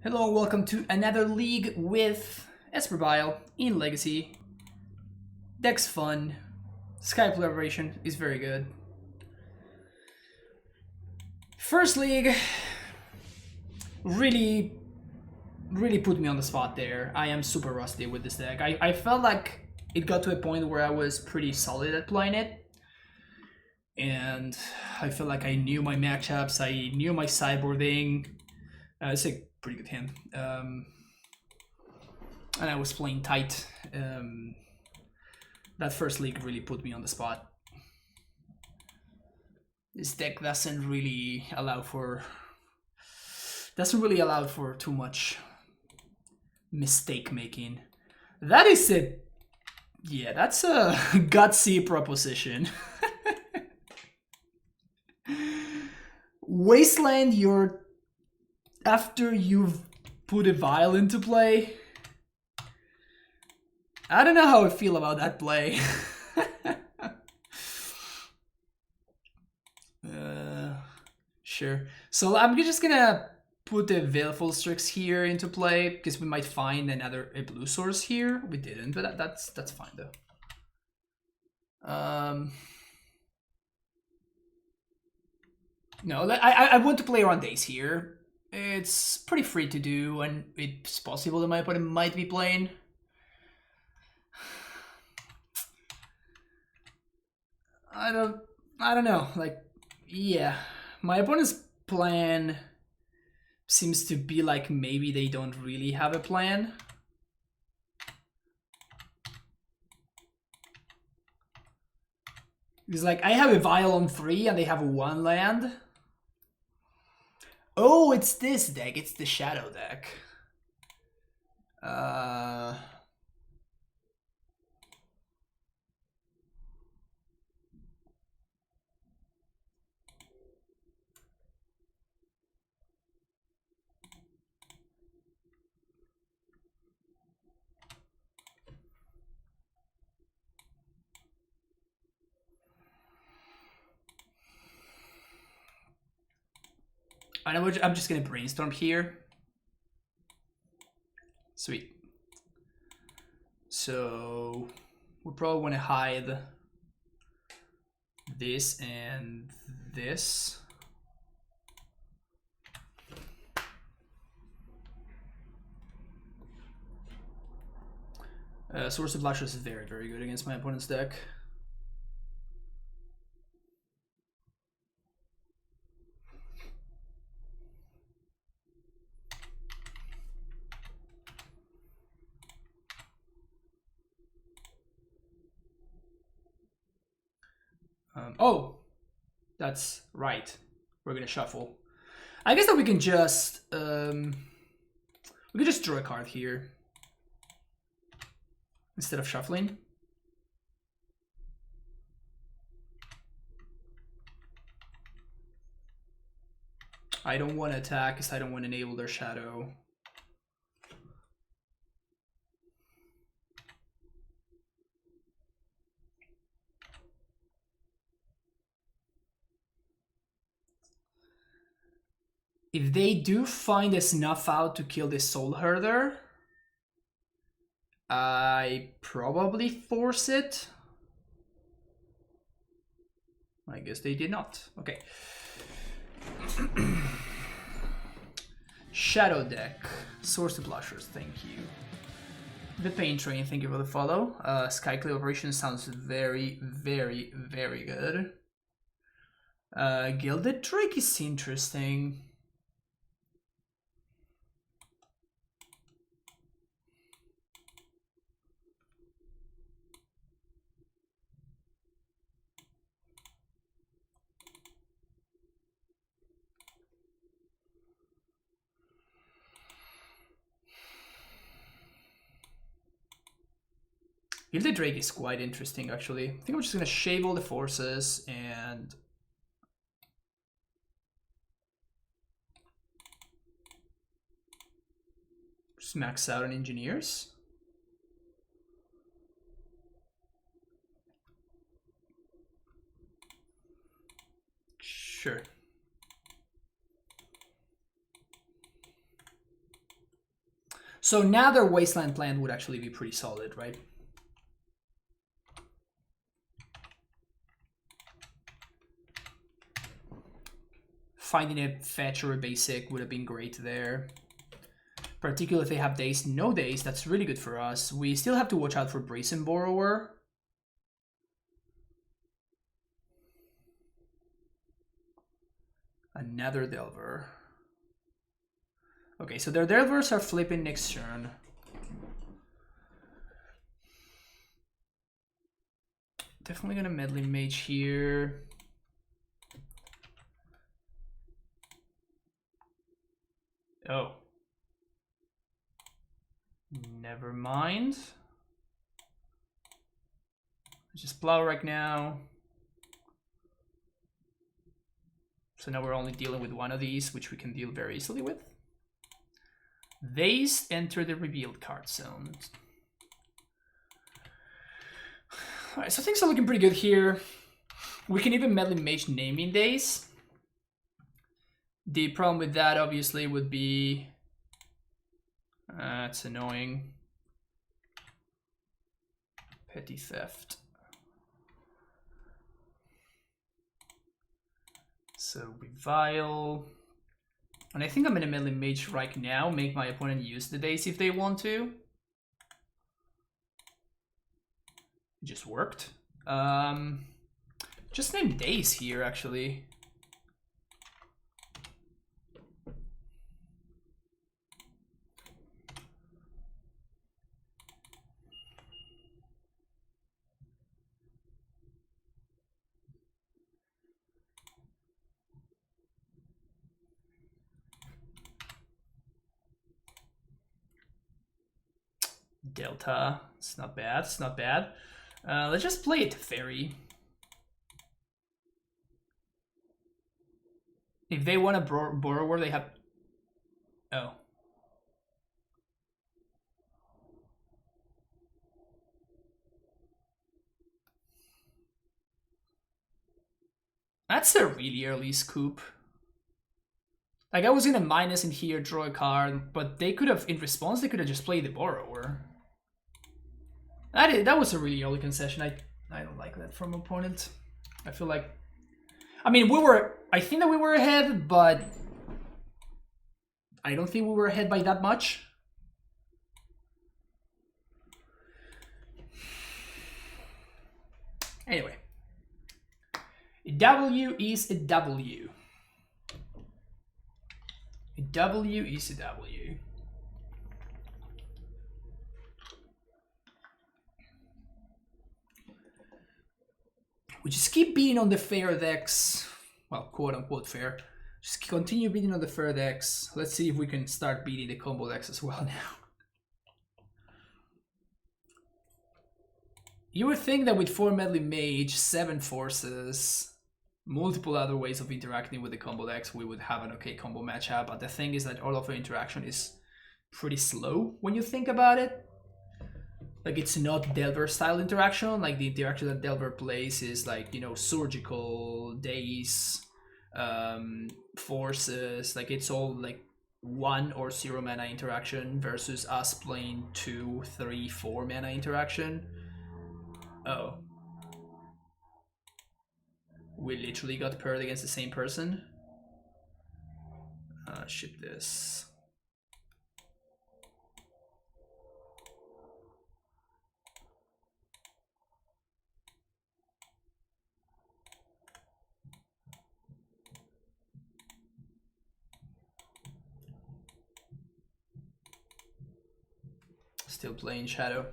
Hello and welcome to another league with Vials in Legacy. Deck's fun. Skype collaboration is very good. First league really put me on the spot there. I am super rusty with this deck. I felt like it got to a point where I was pretty solid at playing it. And I felt like I knew my matchups, I knew my sideboarding. It's a pretty good hand. And I was playing tight. That first league really put me on the spot. This deck doesn't really allow for too much mistake making. That is a that's a gutsy proposition. Wasteland after you've put a vial into play. I don't know how I feel about that play. Sure. So I'm just gonna put the Veilful Strix here into play because we might find a blue source here. We didn't, but that's fine though. No, I want to play around days here. It's pretty free to do, and it's possible that my opponent might be playing. I don't know. Like, yeah, my opponent's plan seems to be like maybe they don't really have a plan. It's like I have a Vial on 3 and they have 1 land. Oh, it's this deck. It's the Shadow deck. I'm just gonna brainstorm here. Sweet. So we probably want to hide this and this. Source of Blushes is very good against my opponent's deck. Oh, that's right. We're gonna shuffle. I guess that we can just draw a card here instead of shuffling. I don't want to attack because I don't want to enable their shadow. If they do find a snuff out to kill this soul herder, I probably force it. I guess they did not. Okay. Shadow deck. Source of Blushers, thank you. The Pain Train, thank you for the follow. Sky Collaboration sounds very good. Gilded Drake is interesting. Gilded Drake is quite interesting, actually. I think I'm just gonna shave all the forces and just max out on engineers. Sure. So now their Wasteland plan would actually be pretty solid, right? Finding a fetch or a basic would have been great there. Particularly if they have days, no days, that's really good for us. We still have to watch out for Brazen Borrower. Another Delver. Okay, so their Delvers are flipping next turn. Definitely gonna Meddling Mage here. Oh. Never mind. Just plow right now. So now we're only dealing with one of these, which we can deal very easily with. These enter the revealed card zone. Alright, so things are looking pretty good here. We can even Meddling Mage naming days. The problem with that obviously would be it's annoying. Petty theft. So we Vial. And I think I'm gonna Meddling Mage right now, make my opponent use the days if they want to. It just worked. Just name days here actually. Delta, it's not bad, it's not bad. Let's just play it Fairy. If they want a Borrower, they have... Oh. That's a really early scoop. Like, I was in a minus in here, draw a card, but they could have, in response, they could have just played the Borrower. That was a really early concession. I don't like that from opponent. I feel like... I mean, I think that we were ahead, but... I don't think we were ahead by that much. Anyway. A W is a W. A W is a W. We just keep beating on the fair decks. Well, quote unquote fair. Just continue beating on the fair decks. Let's see if we can start beating the combo decks as well now. You would think that with 4 Meddling Mage, 7 Forces, multiple other ways of interacting with the combo decks, we would have an okay combo matchup. But the thing is that all of our interaction is pretty slow when you think about it. Like, it's not Delver style interaction. Like, the interaction that Delver plays is like, you know, surgical, days, forces. Like, it's all like 1 or 0 mana interaction versus us playing 2, 3, 4 mana interaction. Oh. We literally got paired against the same person. Ship this. Still playing Shadow.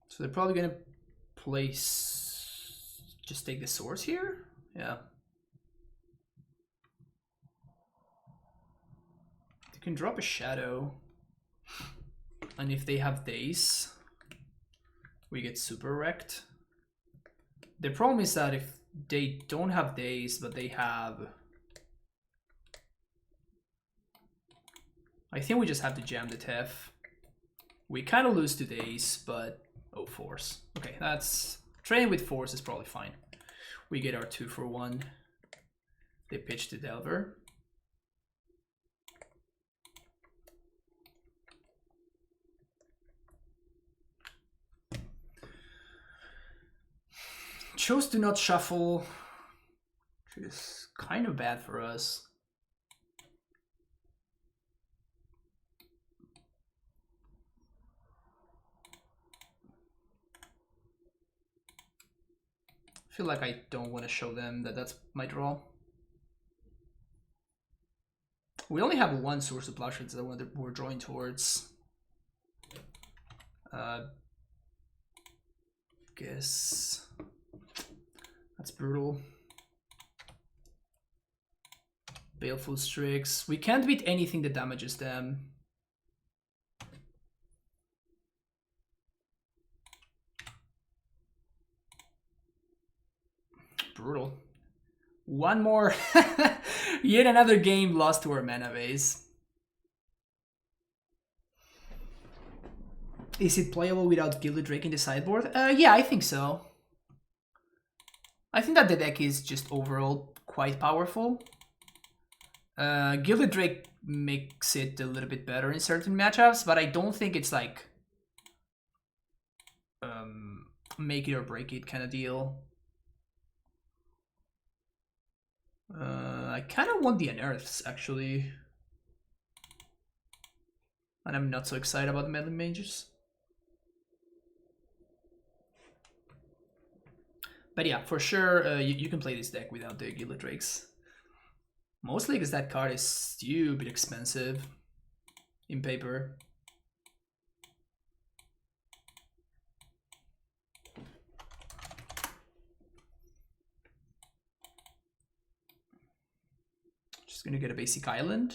So they're probably gonna place, just take the source here? Yeah. You can drop a Shadow. And if they have days, we get super wrecked. The problem is that if they don't have days, but they have... I think we just have to jam the TEF. We kind of lose to days, but... Oh, force. Okay, that's... Training with force is probably fine. We get our 2 for 1. They pitch the Delver. Chose to not shuffle, which is kind of bad for us. I feel like I don't want to show them that that's my draw. We only have one source of blushes that we're drawing towards. Guess that's brutal. Baleful Strix. We can't beat anything that damages them. Brutal. One more. Yet another game lost to our mana base. Is it playable without Gilded Drake in the sideboard? Yeah, I think so. I think that the deck is just overall quite powerful. Gilded Drake makes it a little bit better in certain matchups, but I don't think it's like make it or break it kind of deal. I kind of want the unearths actually, and I'm not so excited about the meddling mages. But yeah, for sure, you can play this deck without the Gilded Drakes. Mostly because that card is stupid expensive in paper. Just gonna get a basic island.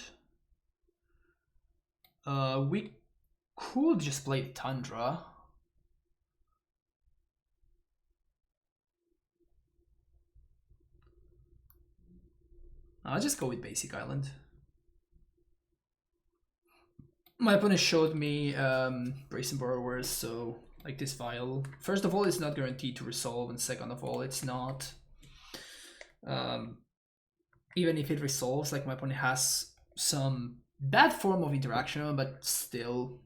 We could just play Tundra. I'll just go with basic island. My opponent showed me Brazen Borrowers, so like this Vial. First of all, it's not guaranteed to resolve, and second of all, it's not. Even if it resolves, like my opponent has some bad form of interaction, but still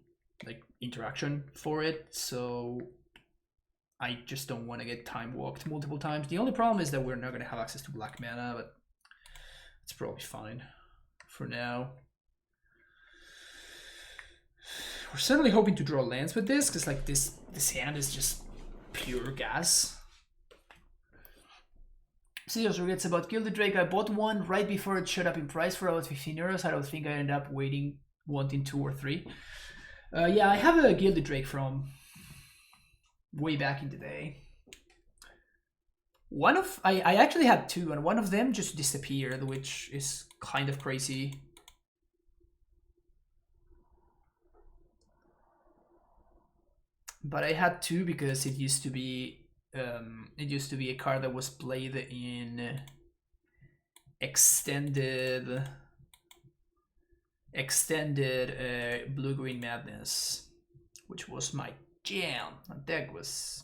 like interaction for it, so I just don't want to get time walked multiple times. The only problem is that we're not going to have access to black mana, but it's probably fine for now. We're certainly hoping to draw lands with this, because like this hand is just pure gas. Serious regrets about Gilded Drake. I bought one right before it shot up in price for about 15 euros. I don't think I ended up wanting 2 or 3. Yeah, I have a Gilded Drake from way back in the day. I actually had 2, and one of them just disappeared, which is kind of crazy. But I had 2 because it used to be a card that was played in extended Blue-Green Madness, which was my jam. That deck was...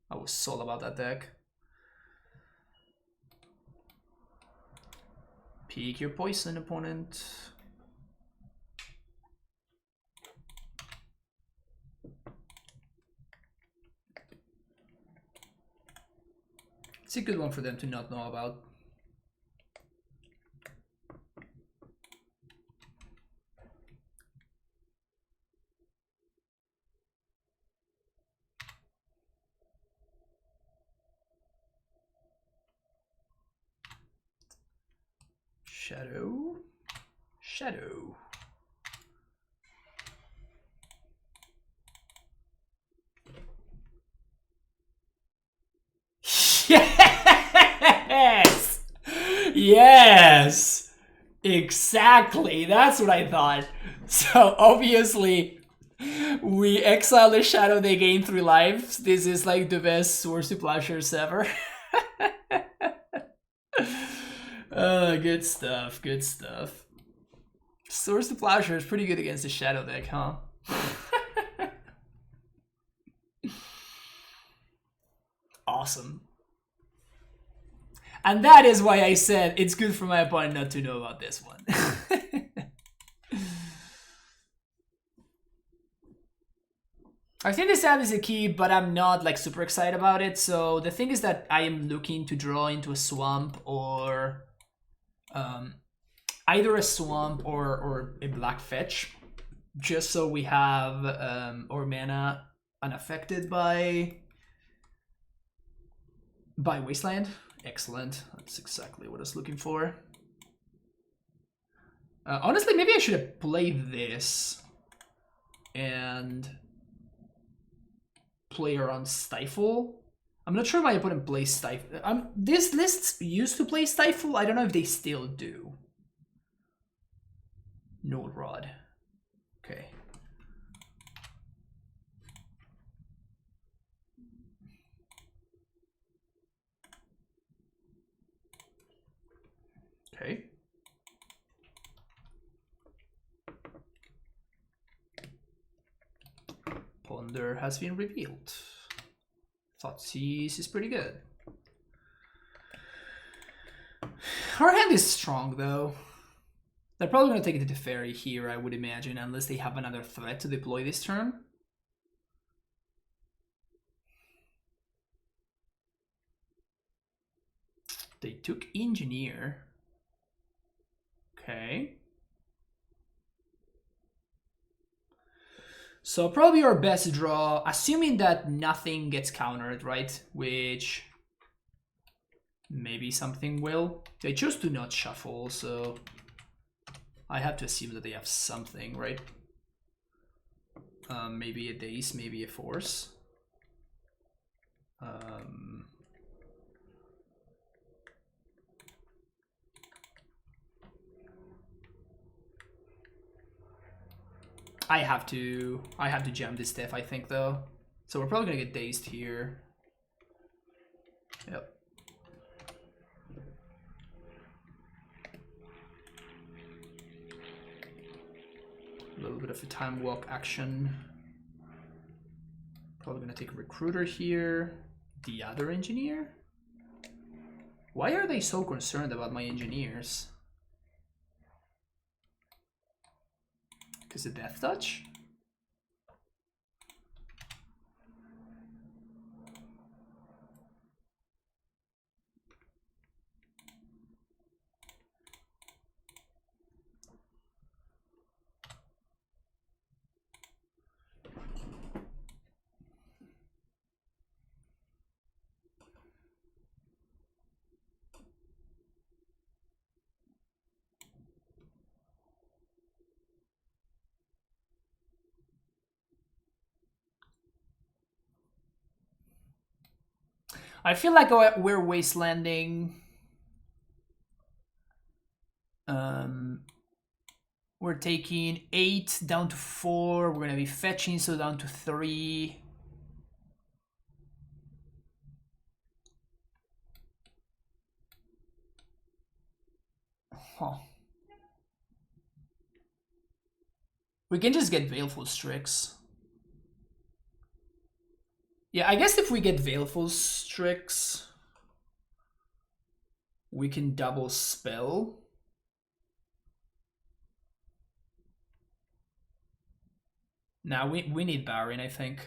I was all about that deck. Pick your poison, opponent. It's a good one for them to not know about. Shadow. Shadow. Yes! Yes! Exactly, that's what I thought. So obviously, we exile the shadow they gain 3 lives. This is like the best Swords to Plowshares ever. Good stuff, good stuff. Swords to Plowshares is pretty good against the shadow deck, huh? Awesome. And that is why I said it's good for my opponent not to know about this one. I think this hand is a key, but I'm not like super excited about it. So the thing is that I am looking to draw into a swamp or either a swamp or a black fetch, just so we have our mana unaffected by Wasteland. Excellent. That's exactly what I was looking for. Honestly, maybe I should have played this and play around Stifle. I'm not sure my opponent plays Stifle. This list used to play Stifle. I don't know if they still do. Node Rod. Okay. Okay. Ponder has been revealed. Thoughtseize is pretty good. Our hand is strong though. They're probably going to take it to the Fairy here, I would imagine, unless they have another threat to deploy this turn. They took Engineer. Okay. So probably our best draw, assuming that nothing gets countered, right? Which maybe something will. They chose to not shuffle, so I have to assume that they have something, right? Maybe a Daze, maybe a Force. I have to jam this stuff, I think, though. So we're probably gonna get Dazed here. Yep. A little bit of a time walk action. Probably gonna take a Recruiter here. The other Engineer? Why are they so concerned about my Engineers? Because of Death Touch? I feel like we're wastelanding. We're taking 8 down to 4. We're gonna be fetching, so down to 3. Huh. We can just get Baleful Strix. Yeah, I guess if we get Baleful Strix, we can double spell. Now we need Baron, I think.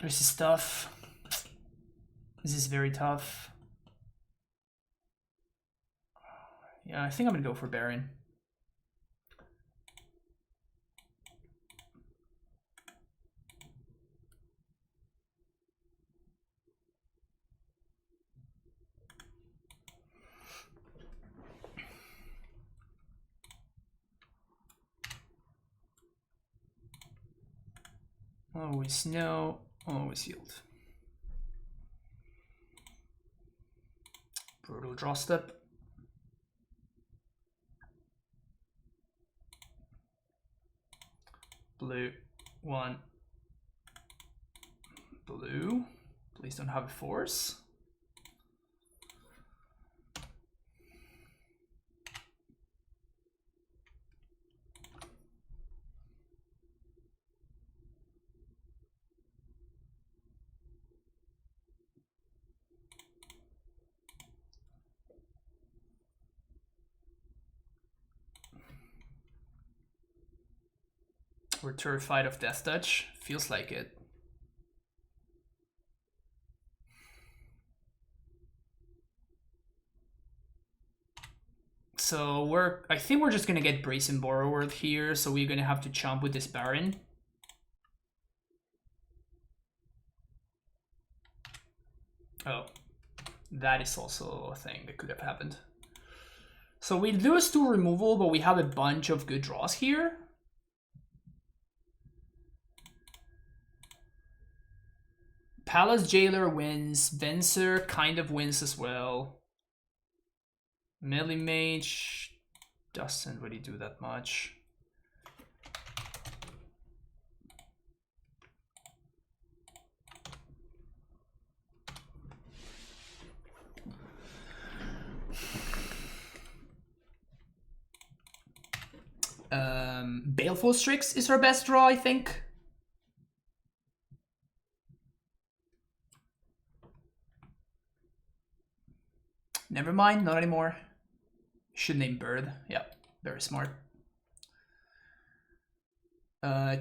This is tough. This is very tough. Yeah, I think I'm gonna go for Baron. Oh, we snow. Always yield. Brutal draw step. Blue, 1. Blue. Please don't have a force. We're terrified of Death Touch. Feels like it. So I think we're just gonna get Brazen Borrower here, so we're gonna have to chomp with this Baron. Oh, that is also a thing that could have happened. So we lose 2 removal, but we have a bunch of good draws here. Palace Jailer wins. Venser kind of wins as well. Melee Mage doesn't really do that much. Baleful Strix is our best draw, I think. Never mind, not anymore. Should name Bird. Yeah, very smart.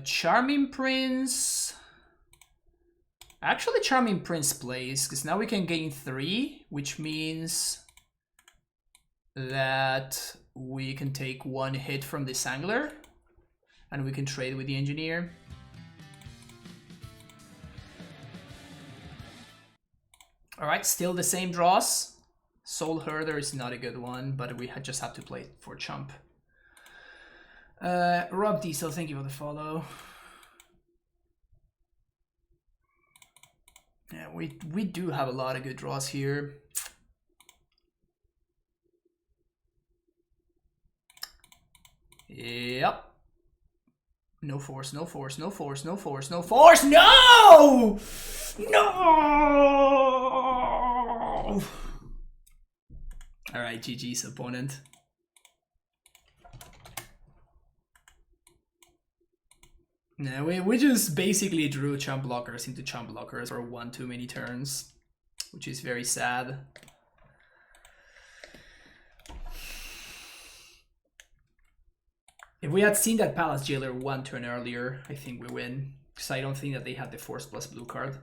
Charming Prince. Actually, Charming Prince plays, because now we can gain 3, which means that we can take 1 hit from this angler, and we can trade with the engineer. Alright, still the same draws. Soul Herder is not a good one, but we just have to play it for chump. Rob Diesel, thank you for the follow. Yeah, we do have a lot of good draws here. Yep. No force, no force, no force, no force, no force. No! No! Alright, GG's opponent. No, we just basically drew chump blockers into chump blockers for 1 too many turns, which is very sad. If we had seen that Palace Jailer 1 turn earlier, I think we win. Because I don't think that they had the force plus blue card.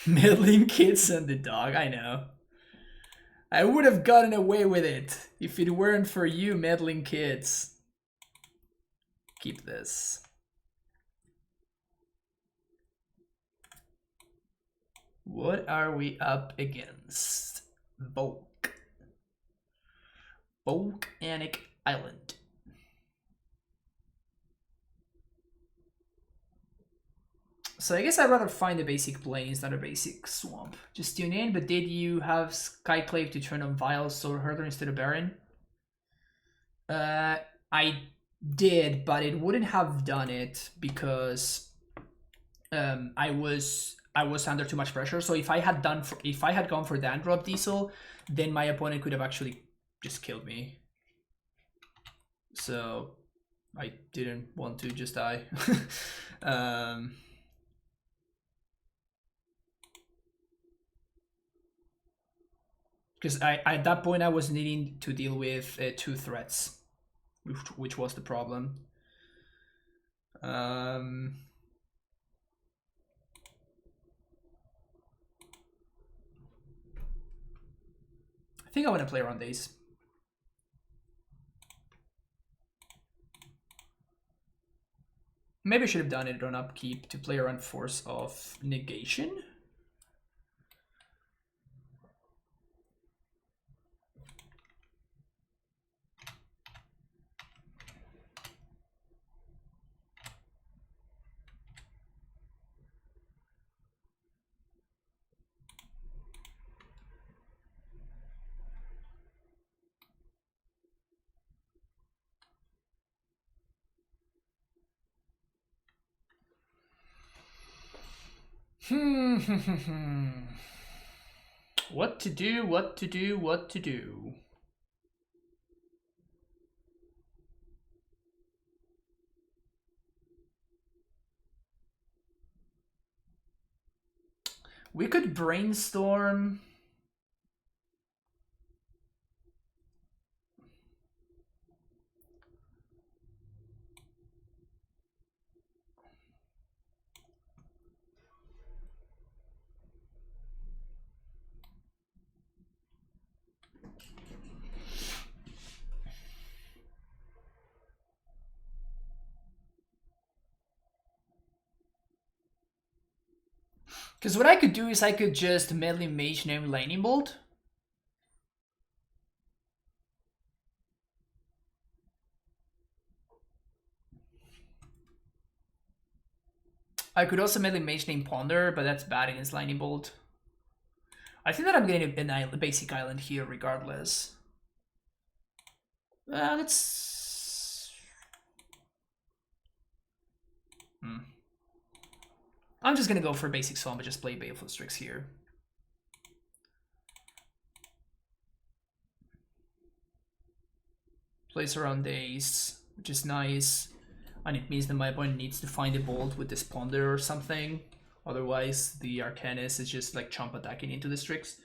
Meddling kids and the dog, I know. I would have gotten away with it if it weren't for you meddling kids. Keep this. What are we up against? Volcanic Island. So I guess I'd rather find a basic plains than a basic swamp. Just tune in, but did you have Skyclave to turn on Vials Soul Herder instead of Baron? I did, but it wouldn't have done it because I was under too much pressure. So if I had gone for Dan Drop Diesel, then my opponent could have actually just killed me. So I didn't want to just die. Because at that point I was needing to deal with 2 threats, which was the problem. I think I want to play around these. Maybe I should have done it on upkeep to play around Force of Negation. What to do, what to do, what to do. We could brainstorm. Because what I could do is I could just medley mage name Lightning Bolt. I could also medley mage name Ponder, but that's bad against Lightning Bolt. I think that I'm getting a basic island here regardless. Let's... I'm just gonna go for basic Song, but just play Baleful Strix here. Plays around days, which is nice. And it means that my opponent needs to find a bolt with this Ponder or something. Otherwise, the Arcanist is just like chomp attacking into the Strix.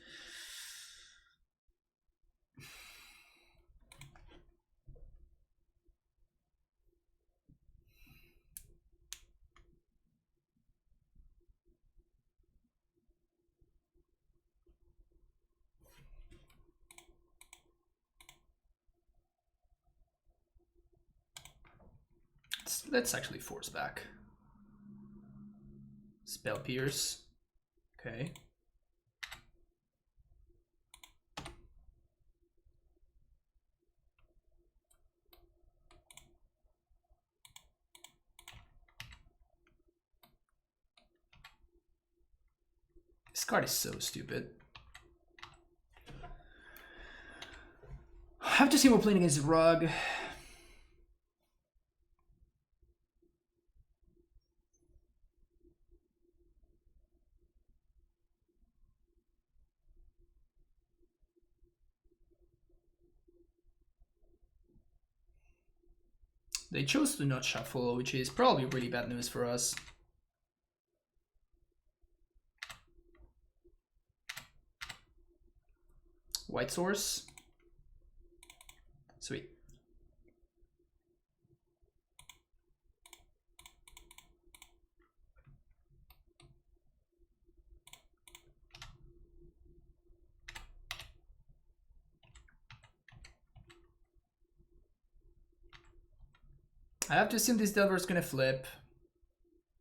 Let's actually force back. Spell Pierce. Okay. This card is so stupid. I have to see we're playing against Rug. They chose to not shuffle, which is probably really bad news for us. White source. Sweet. I have to assume this Delver is gonna flip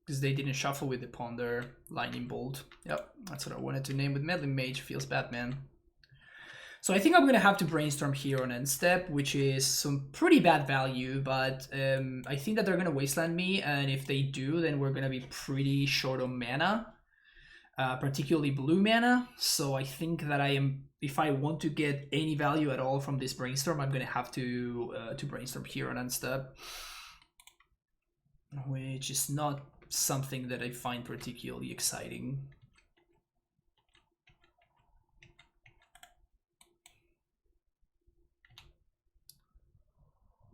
because they didn't shuffle with the Ponder. Lightning Bolt. Yep, that's what I wanted to name with Meddling Mage. Feels bad, man. So I think I'm gonna have to brainstorm here on end step, which is some pretty bad value, but I think that they're gonna wasteland me, and if they do, then we're gonna be pretty short on mana, particularly blue mana. So I think that if I want to get any value at all from this brainstorm, I'm gonna have to brainstorm here on end step, which is not something that I find particularly exciting.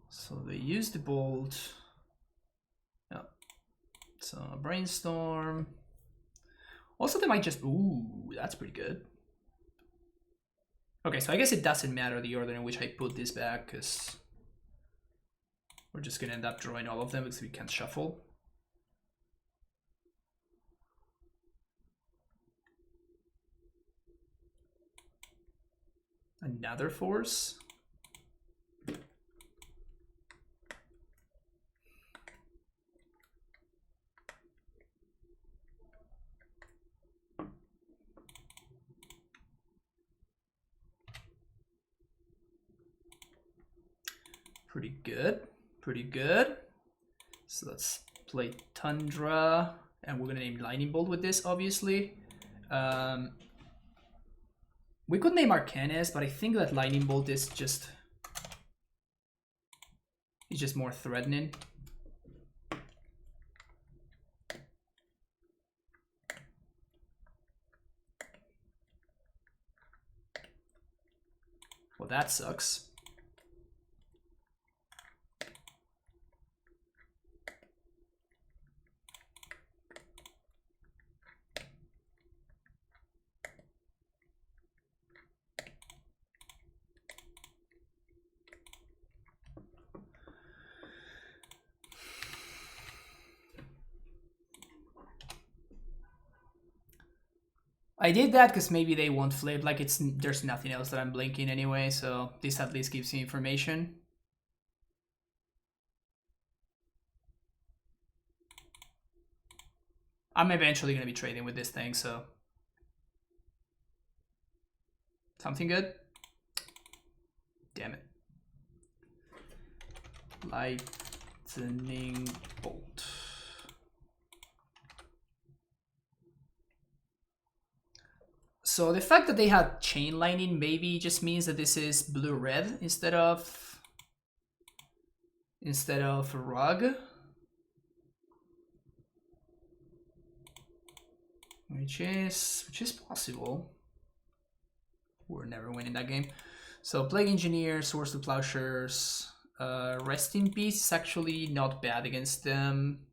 So they use the bolt. Yeah. So brainstorm. Also, they might just... Ooh, that's pretty good. Okay, so I guess it doesn't matter the order in which I put this back, because we're just going to end up drawing all of them because we can't shuffle. Another force. Pretty good. Pretty good. So let's play Tundra. And we're going to name Lightning Bolt with this, obviously. We could name Arcanist, but I think that Lightning Bolt is just more threatening. Well, that sucks. I did that because maybe they won't flip. Like there's nothing else that I'm blinking anyway, so this at least gives me information. I'm eventually gonna be trading with this thing, so something good. Damn it. Lightning Bolt. So the fact that they had Chain Lightning maybe just means that this is blue-red instead of Rug. Which is possible. We're never winning that game. So Plague Engineer, Swords to Plowshares, Rest in Peace is actually not bad against them.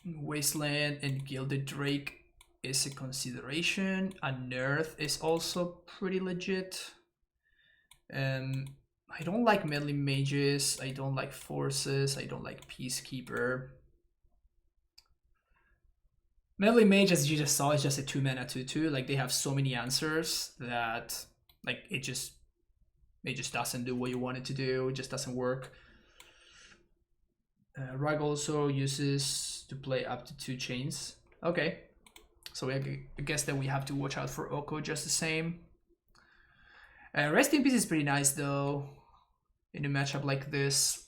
Wasteland and Gilded Drake is a consideration. Unearth is also pretty legit. I don't like Meddling Mages, I don't like Forces, I don't like Peacekeeper. Meddling Mage, as you just saw, is just a 2-mana 2/2. Like, they have so many answers that like it just doesn't do what you want it to do. It just doesn't work. Rag also uses to play up to 2 chains. Okay. So I guess that we have to watch out for Oko just the same. Rest in Peace is pretty nice though in a matchup like this.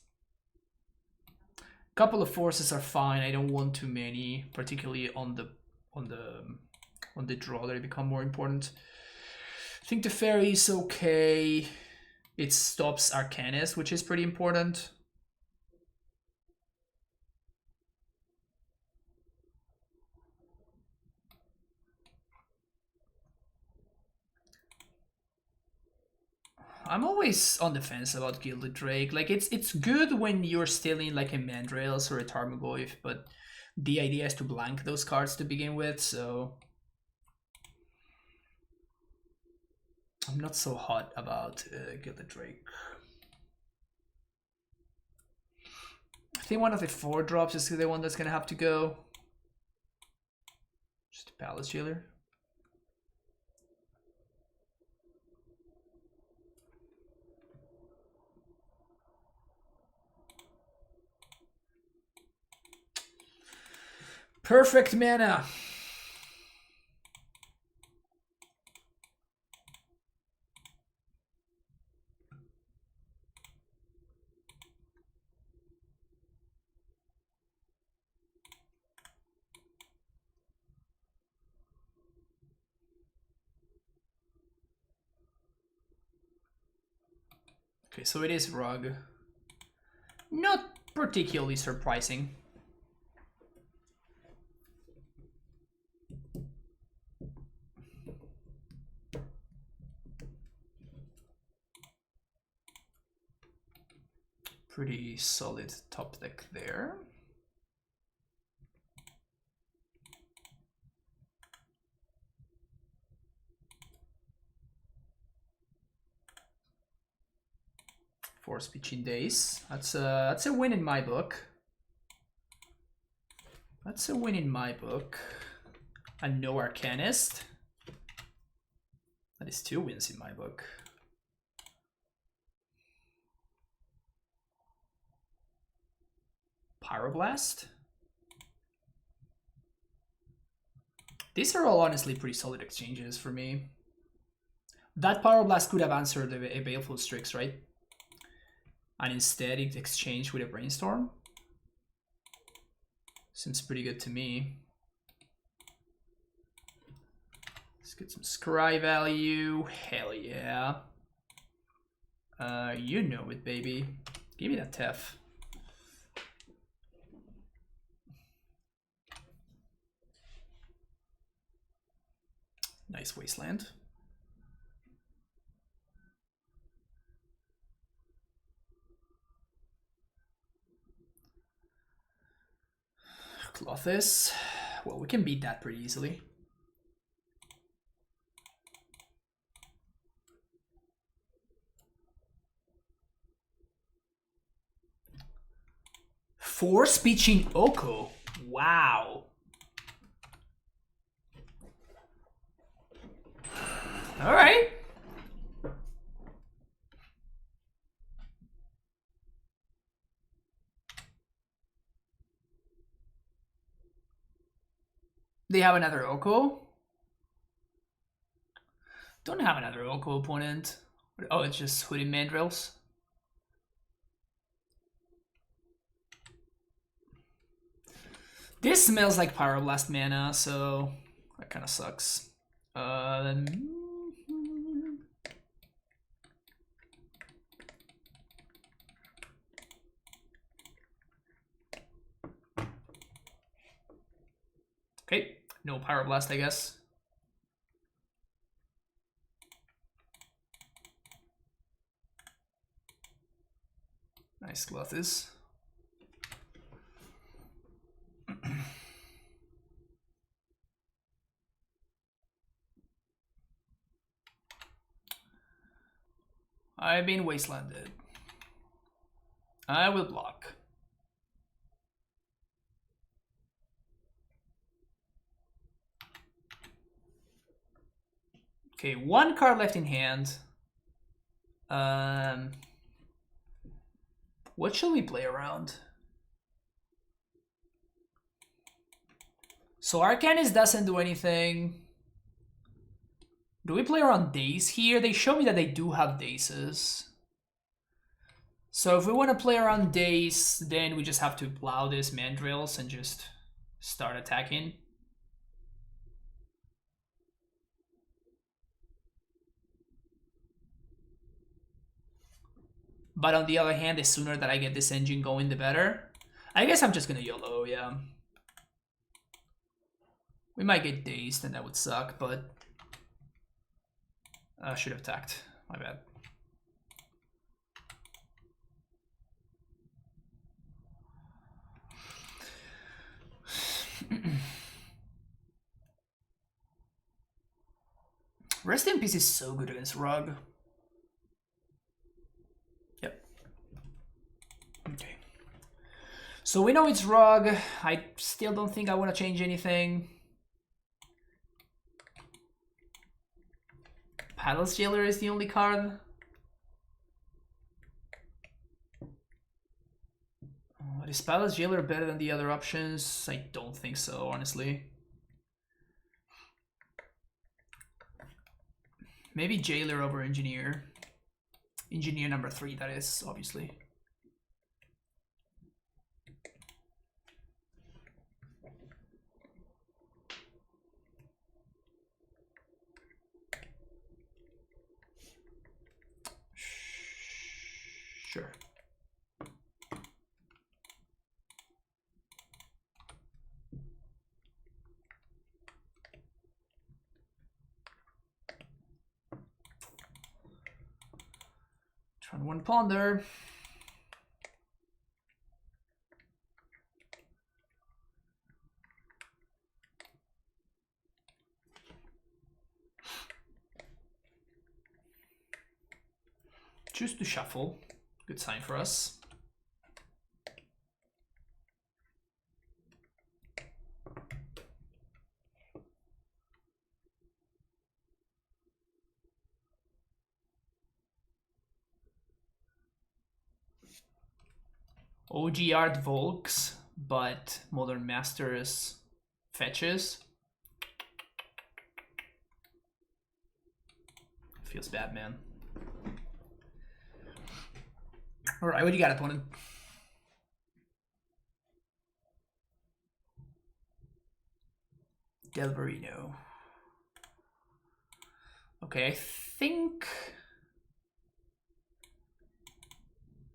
Couple of Forces are fine. I don't want too many, particularly on the draw. They become more important. I think the Fairy is okay. It stops Arcanist, which is pretty important. I'm always on the fence about Gilded Drake. Like it's good when you're stealing like a Mandrails or a Tarmogoyf, but the idea is to blank those cards to begin with, so I'm not so hot about Gilded Drake. I think one of the 4 drops is the one that's gonna have to go. Just a Palace Jailer. Perfect mana. Okay, so it is Rug. Not particularly surprising. Pretty solid top deck there. Force Pitching Days. That's a win in my book. That's a win in my book. And no Arcanist. That is 2 wins in my book. Pyroblast. These are all honestly pretty solid exchanges for me. That Pyroblast could have answered a Baleful Strix, right? and instead it exchanged with a Brainstorm. Seems pretty good to me. Let's get some scry value. Hell yeah. You know it, baby. Give me that Tef. Nice Wasteland. Clothis. Well, we can beat that pretty easily. Force pitching Oko. Wow. All right. They have another Oko? Don't have another Oko opponent. Oh, it's just Hooded Mandrills. This smells like Pyroblast mana, so that kind of sucks. Okay, no Pyroblast, I guess. Nice Gluthis. I've been wastelanded. I will block. Okay, one card left in hand. What shall we play around? So Arcanist doesn't do anything. Do we play around Daze here? They show me that they do have Dazes. So if we want to play around Daze, then we just have to plow this Mandrills and just start attacking. But on the other hand, the sooner that I get this engine going, the better. I guess I'm just gonna YOLO, yeah. We might get dazed and that would suck, but I should have attacked. My bad. Rest in Peace is so good against Rug. Yep. Okay. So we know it's Rug. I still don't think I want to change anything. Palace Jailer is the only card. Is Palace Jailer better than the other options? I don't think so, honestly. Maybe Jailer over Engineer. Engineer number 3, that is, obviously. Sure. Turn 1 Ponder. Choose to shuffle. Good sign for us. OG Art Volks, but Modern Masters fetches. Feels bad, man. All right, what do you got, opponent? Delverino. Okay, I think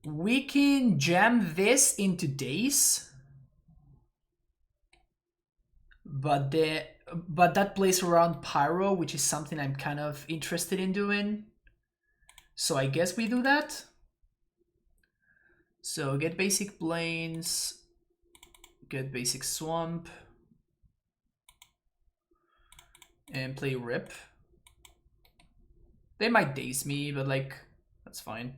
we can jam this into days, but that plays around Pyro, which is something I'm kind of interested in doing. So I guess we do that. So get basic plains, get basic swamp, and play rip. They might daze me, but like, that's fine.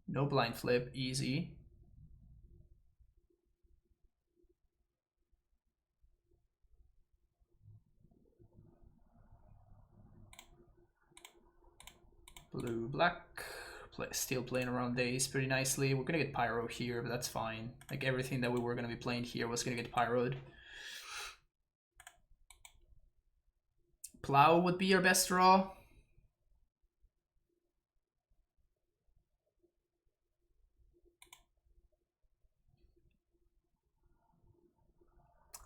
No blind flip, easy. Blue, black. Still playing around days pretty nicely. We're gonna get pyro here, but that's fine. Like everything that we were gonna be playing here was gonna get pyroed. Plow would be your best draw.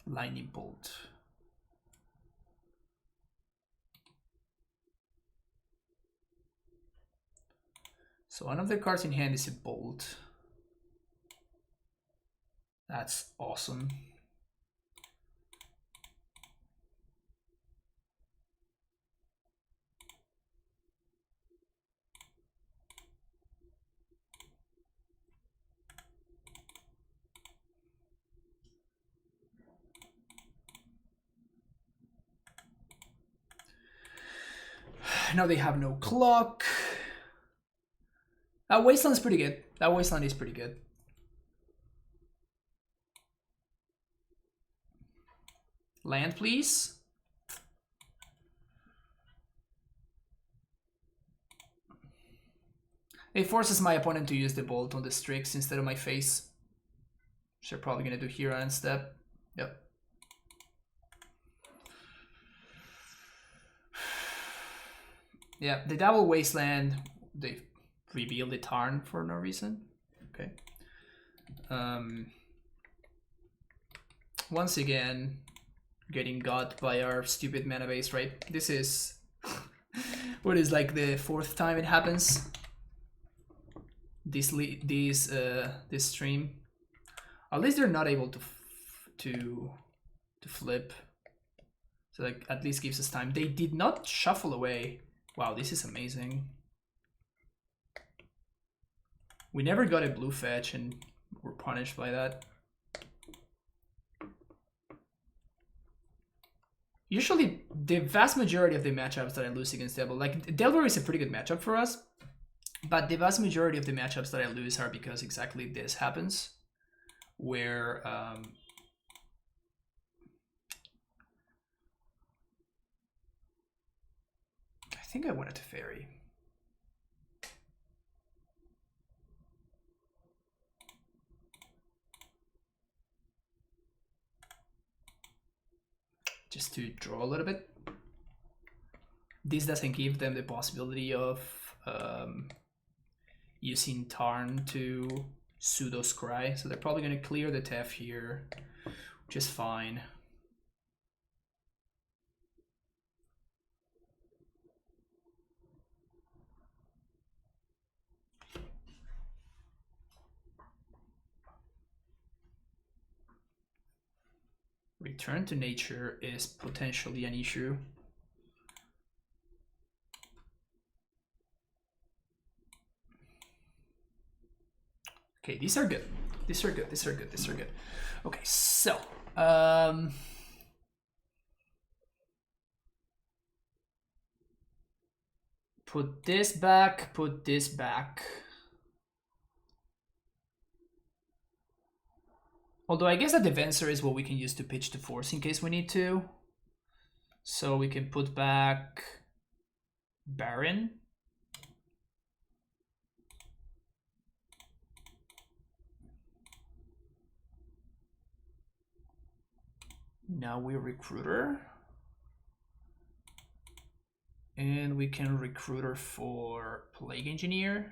Lightning bolt. So one of the cards in hand is a bolt. That's awesome. Now they have no clock. That Wasteland's pretty good. That Wasteland is pretty good. Land, please. It forces my opponent to use the bolt on the Strix instead of my face. Which they're probably gonna do here on step. Yep. Yeah, the double Wasteland, they revealed the Tarn for no reason. Okay. Once again, getting got by our stupid mana base, right? This is what is like the fourth time it happens. This stream. At least they're not able to flip. So like at least gives us time. They did not shuffle away. Wow, this is amazing. We never got a blue fetch and we're punished by that. Usually, the vast majority of the matchups that I lose against Devil, like Delver is a pretty good matchup for us, but the vast majority of the matchups that I lose are because exactly this happens, where I think I wanted to fairy. Just to draw a little bit. This doesn't give them the possibility of using Tarn to pseudo scry, so they're probably going to clear the Tef here, which is fine. Return to nature is potentially an issue. Okay, these are good. These are good. These are good. These are good. Okay, so put this back. Put this back. Although I guess that the Venser is what we can use to pitch the force in case we need to. So we can put back Baron. Now we're Recruiter. And we can recruit her for Plague Engineer.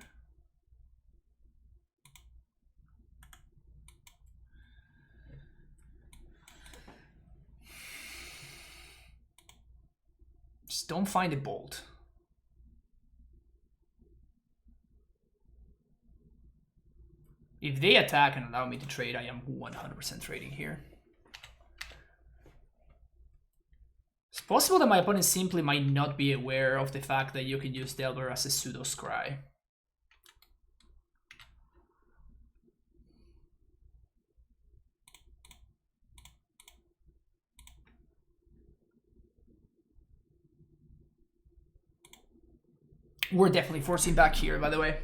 Just don't find a bolt. If they attack and allow me to trade, I am 100% trading here. It's possible that my opponent simply might not be aware of the fact that you can use Delver as a pseudo scry. We're definitely forcing back here, by the way.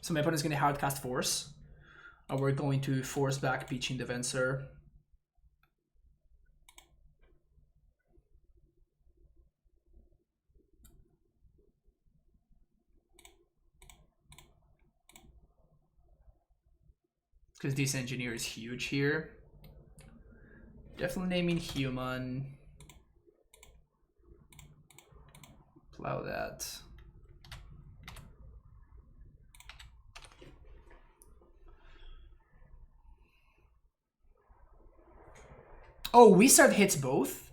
So my opponent's going to hardcast Force. And we're going to force back Peaching Defensor. Because this engineer is huge here. Definitely naming human. Plow that. Oh, Wizard hits both?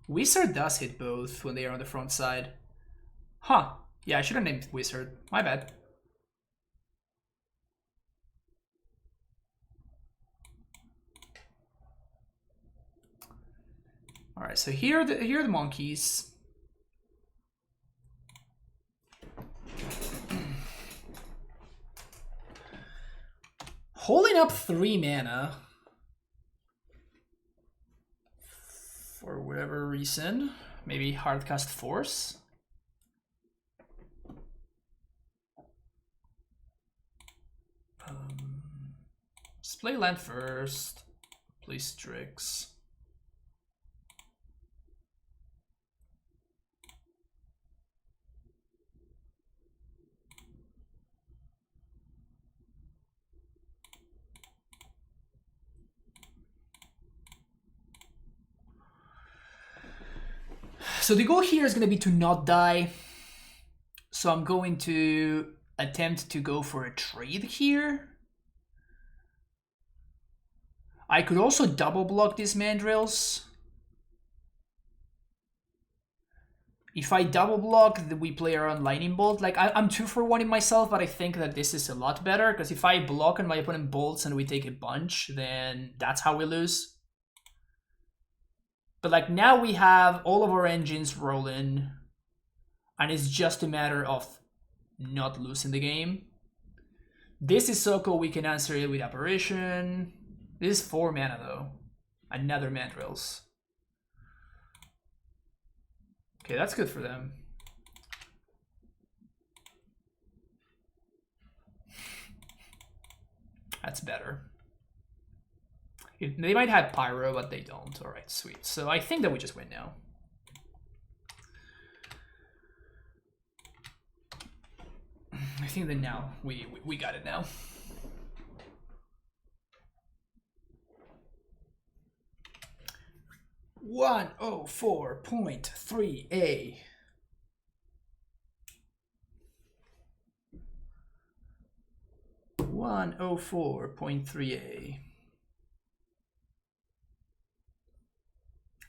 Wizard does hit both when they are on the front side. Huh. Yeah, I should have named Wizard. My bad. Alright, so here are the monkeys. Holding up 3 mana. For whatever reason. Maybe hardcast Force. Let's play land first. Play Strix. So the goal here is going to be to not die. So I'm going to attempt to go for a trade here. I could also double block these mandrills. If I double block, we play around Lightning Bolt. Like, I'm 2 for 1 in myself, but I think that this is a lot better. Because if I block and my opponent bolts and we take a bunch, then that's how we lose. But like now we have all of our engines rolling. And it's just a matter of not losing the game. This is so cool, we can answer it with Apparition. This is 4 mana though. Another mandrills. Okay, that's good for them. That's better. They might have Pyro, but they don't. Alright, sweet. So I think that we just win now. I think that now we got it now. $104.3A. $104.3A.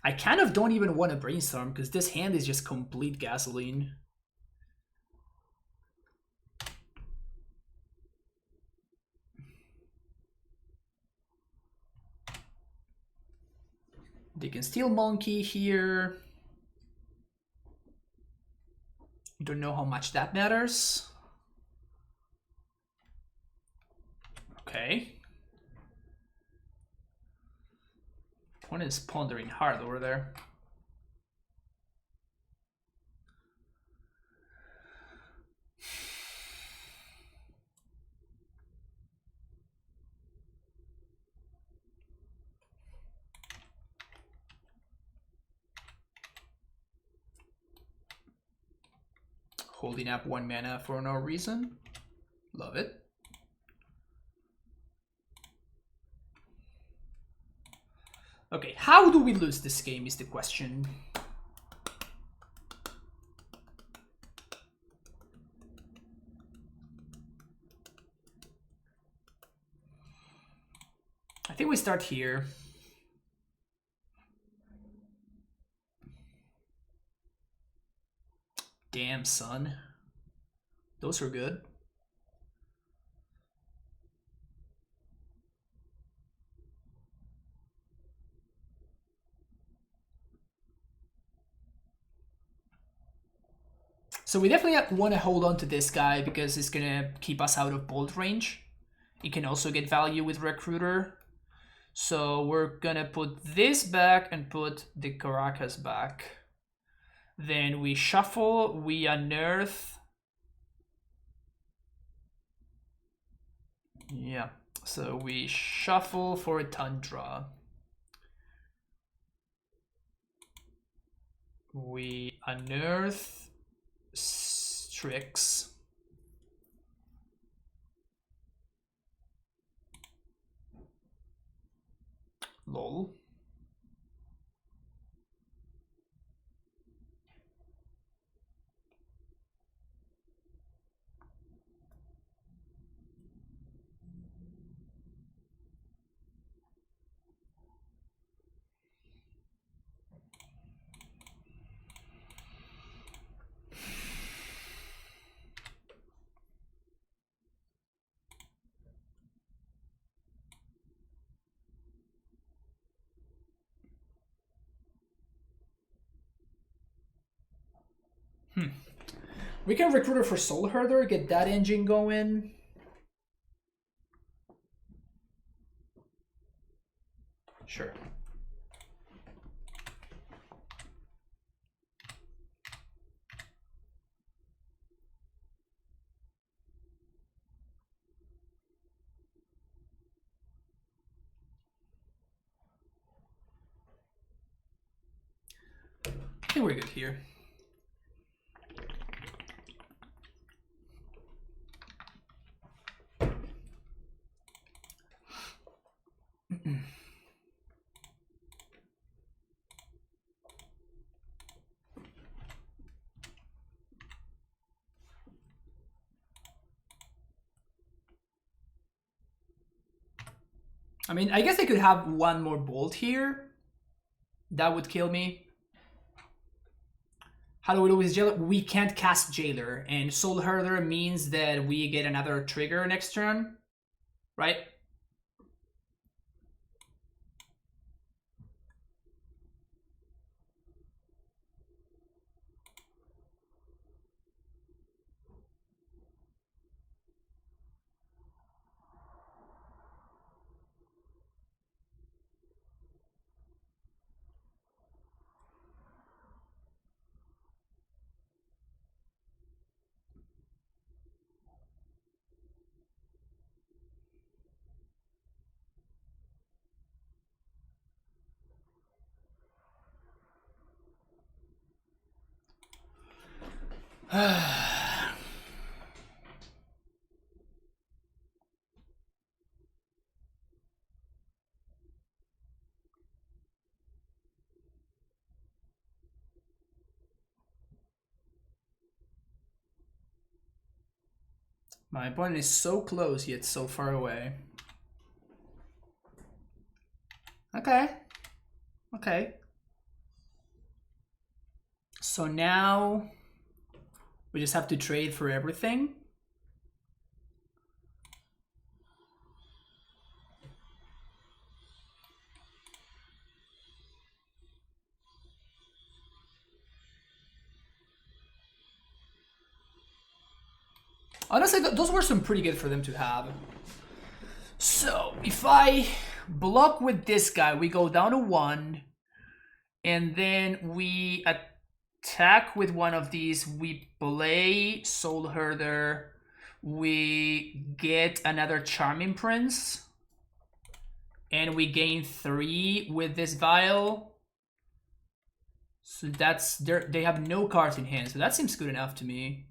I kind of don't even want to brainstorm because this hand is just complete gasoline. They can steal Monkey here. Don't know how much that matters. Okay. One is pondering hard over there. Holding up 1 mana for no reason. Love it. Okay, how do we lose this game is the question. I think we start here. Damn, son. Those are good. So we definitely want to hold on to this guy because it's gonna keep us out of bolt range. He can also get value with Recruiter. So we're gonna put this back and put the Caracas back. Then we shuffle, we unearth. Yeah, so we shuffle for a Tundra. We unearth Strix. Lol. We can Recruiter for Soul Herder, get that engine going. Sure. I think we're good here. I mean, I guess I could have one more bolt here. That would kill me. How do we do with Jailer? We can't cast Jailer, and Soul Herder means that we get another trigger next turn, right? My opponent is so close yet so far away. Okay. Okay. So now we just have to trade for everything. Honestly, those were some pretty good for them to have. So if I block with this guy, we go down to 1. And then we attack with one of these. We play Soul Herder. We get another Charming Prince. And we gain 3 with this Vial. So that's they have no cards in hand. So that seems good enough to me.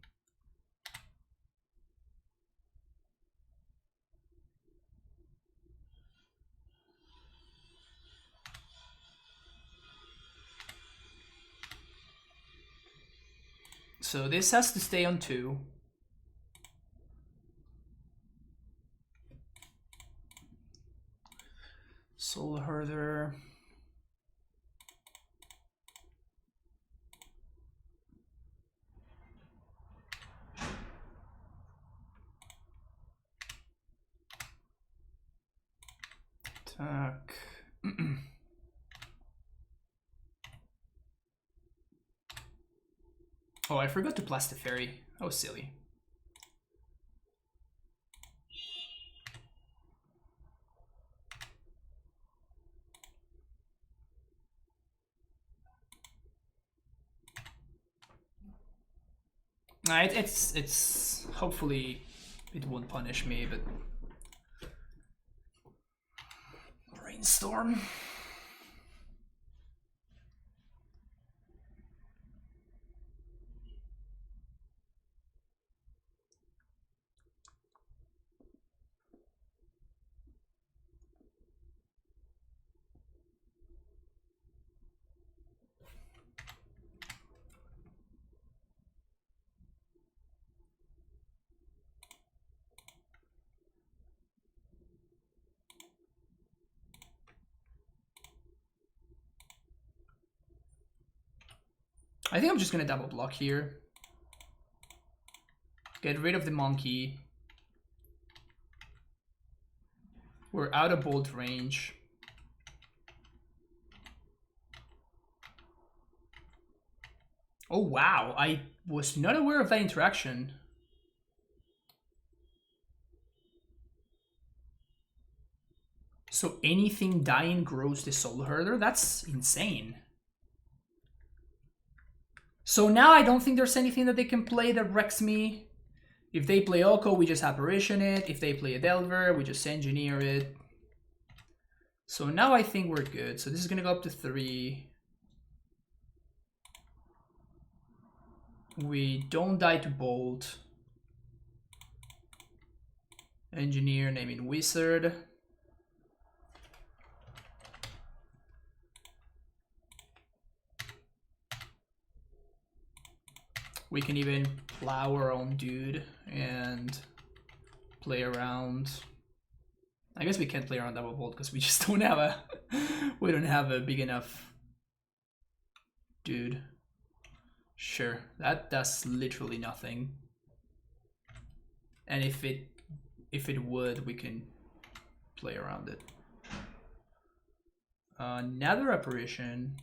So this has to stay on 2. Soul Herder. Attack. Oh, I forgot to blast the fairy. That was silly. It's hopefully it won't punish me, but Brainstorm. I think I'm just gonna double block here. Get rid of the monkey. We're out of bolt range. Oh wow, I was not aware of that interaction. So anything dying grows the Soul Herder? That's insane. So now I don't think there's anything that they can play that wrecks me. If they play Oko, we just Apparition it. If they play a Delver, we just Engineer it. So now I think we're good. So this is gonna go up to 3. We don't die to Bolt. Engineer, naming Wizard. We can even plow our own dude and play around. I guess we can't play around double bolt because we just don't have a we don't have a big enough dude. Sure, that does literally nothing. And if it would, we can play around it. Another apparition.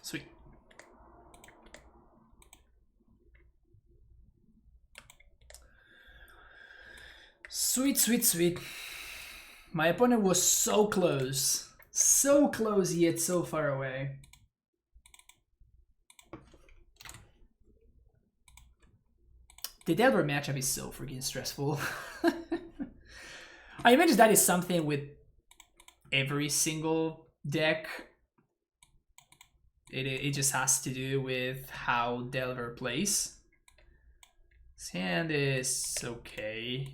Sweet. Sweet, sweet, sweet. My opponent was so close. So close yet so far away. The Delver matchup is so freaking stressful. I imagine that is something with every single deck. It just has to do with how Delver plays. This hand is okay.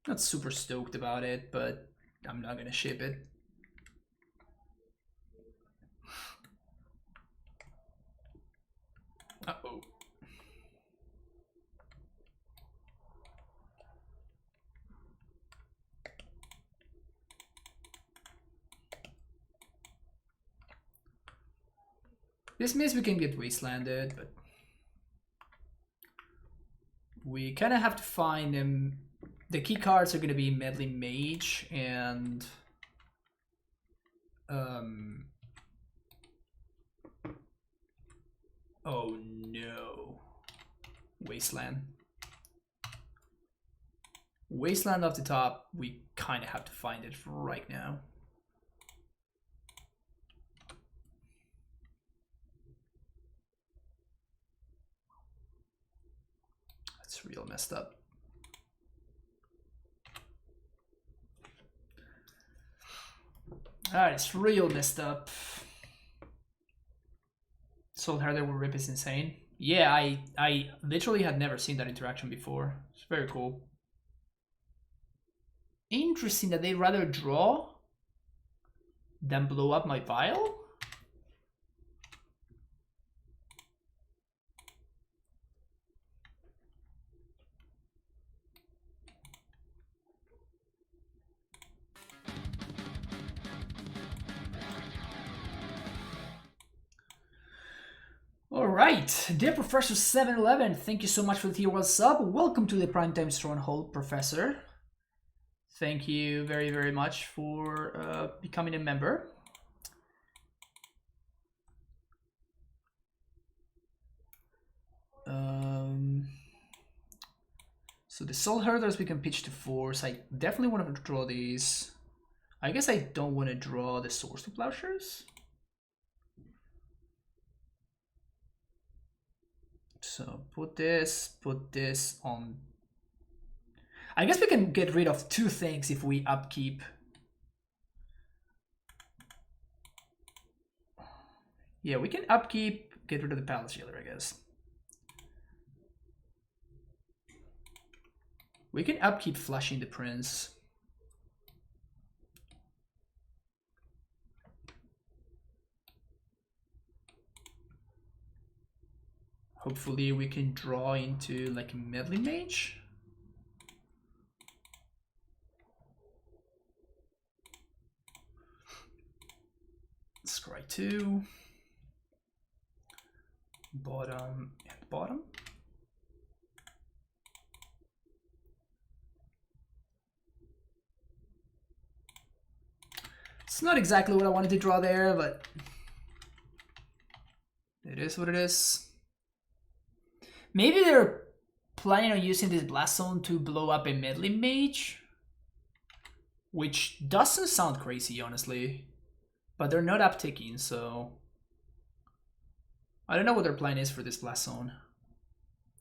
Not super stoked about it, but I'm not gonna ship it. Uh-oh. This means we can get wastelanded, but we kind of have to find them. The key cards are going to be Meddling Mage and oh no, Wasteland. Wasteland off the top, we kind of have to find it right now. That's real messed up. Alright, it's real messed up. Soul Herder will rip is insane. Yeah, I literally had never seen that interaction before. It's very cool. Interesting that they'd rather draw than blow up my Vial. Alright, dear Professor 711, thank you so much for the tier 1 sub. Welcome to the Primetime Stronghold, Professor. Thank you very, very much for becoming a member. So the Soul Herders we can pitch to force. I definitely want to draw these. I guess I don't want to draw the Swords to Plowshares. So put this on. I guess we can get rid of 2 things if we upkeep. Yeah, we can upkeep, get rid of the Palace Jailer, I guess. We can upkeep flushing the Prince. Hopefully we can draw into like a Meddling Mage. Scry 2. Bottom and bottom. It's not exactly what I wanted to draw there, but it is what it is. Maybe they're planning on using this Blast Zone to blow up a Meddling Mage, which doesn't sound crazy, honestly. But they're not upticking, so I don't know what their plan is for this Blast Zone.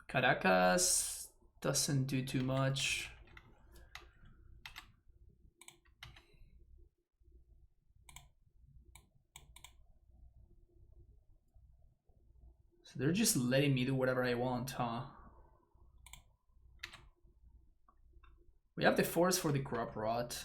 Caracas doesn't do too much. So they're just letting me do whatever I want, huh? We have the force for the Crop Rot.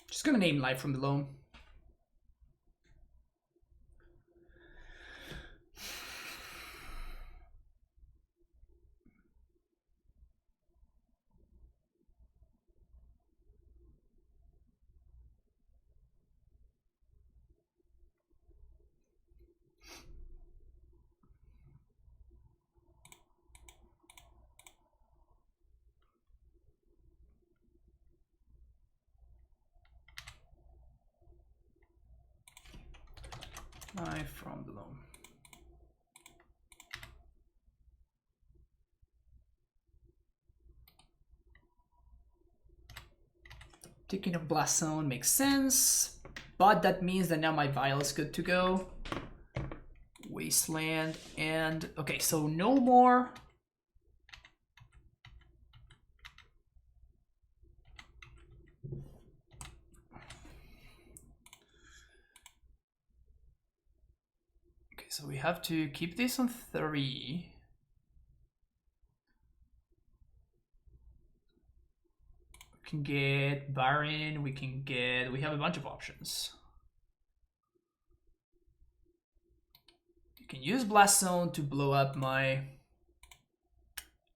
Just gonna name Life from Below. Life from Below. Taking a Blast Zone makes sense, but that means that now my Vial is good to go. Wasteland and okay, so no more. Okay, so we have to keep this on 3. We can get Baron, we have a bunch of options. You can use Blast Zone to blow up my...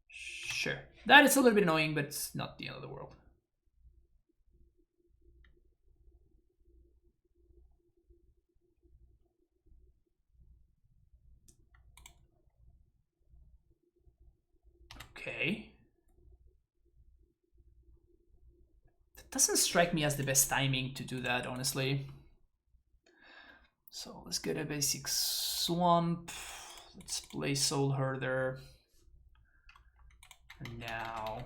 Sure. That is a little bit annoying, but it's not the end of the world. Okay. That doesn't strike me as the best timing to do that, honestly. So let's get a basic Swamp. Let's play Soul Herder. For now.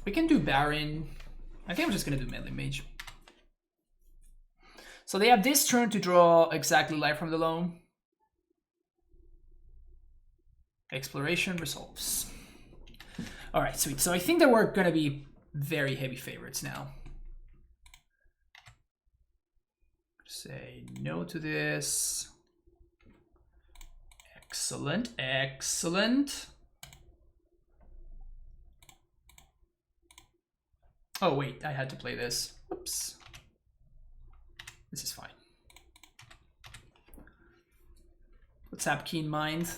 We can do Baron. I think I'm just gonna do Melee Mage. So they have this turn to draw exactly Life from the Loam. Exploration resolves. Alright, sweet. So I think that we're gonna be very heavy favorites now. Say no to this. Excellent, excellent. Oh wait, I had to play this. Oops. This is fine. What's up, Keen Mind?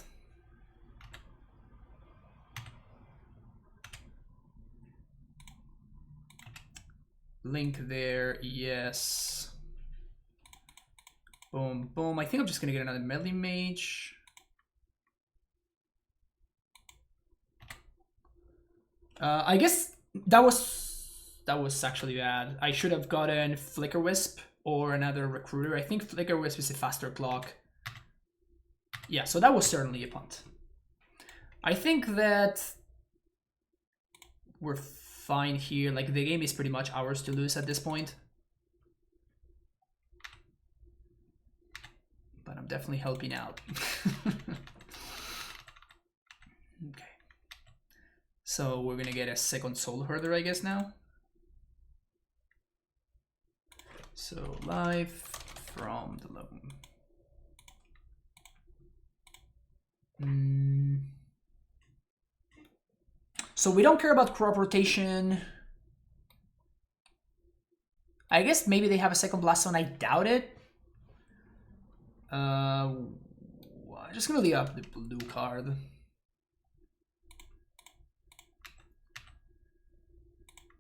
Link there, yes. Boom, boom. I think I'm just gonna get another Melee Mage. I guess that was actually bad. I should have gotten Flicker Wisp or another Recruiter. I think Flicker Wisp is a faster clock. Yeah, so that was certainly a punt. I think that we're fine here. Like, the game is pretty much ours to lose at this point. But I'm definitely helping out. Okay. So we're gonna get a second Soul Herder, I guess, now. So Life from the Loam. So we don't care about crop rotation. I guess maybe they have a second Blast Zone. I doubt it. I'm just gonna leave up the blue card.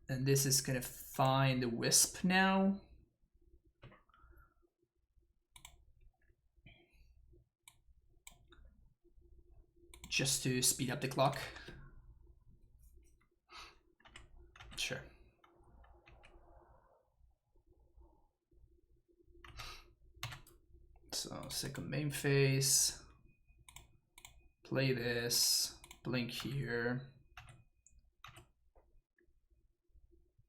And this is gonna find the Wisp now. Just to speed up the clock. Sure. So second main phase. Play this. Blink here.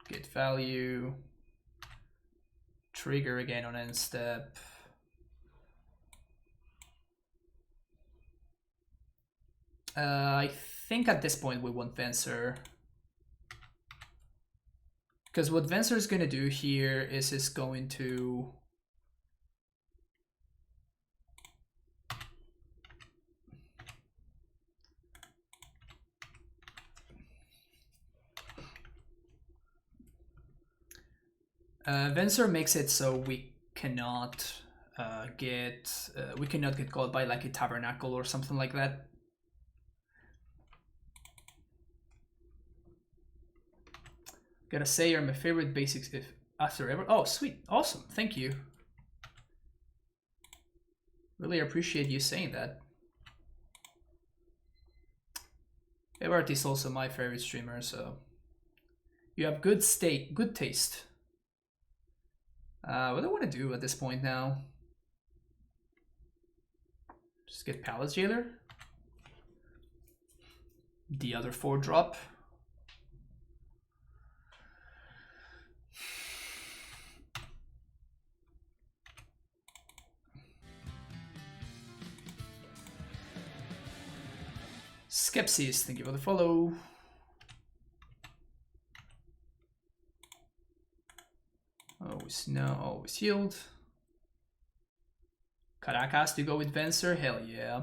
Get value. Trigger again on end step. I think at this point we want Venser. Because what Venser is going to do here is it's going to... Venser makes it so we cannot get caught by like a Tabernacle or something like that. Gotta say, you're my favorite basics if after ever. Oh, sweet, awesome, thank you. Really appreciate you saying that. Everett is also my favorite streamer, so you have good taste. What do I want to do at this point now? Just get Palace Jailer. The other 4-drop. Skepsis, thank you for the follow. Always no, always healed. Caracas to go with Venser, hell yeah.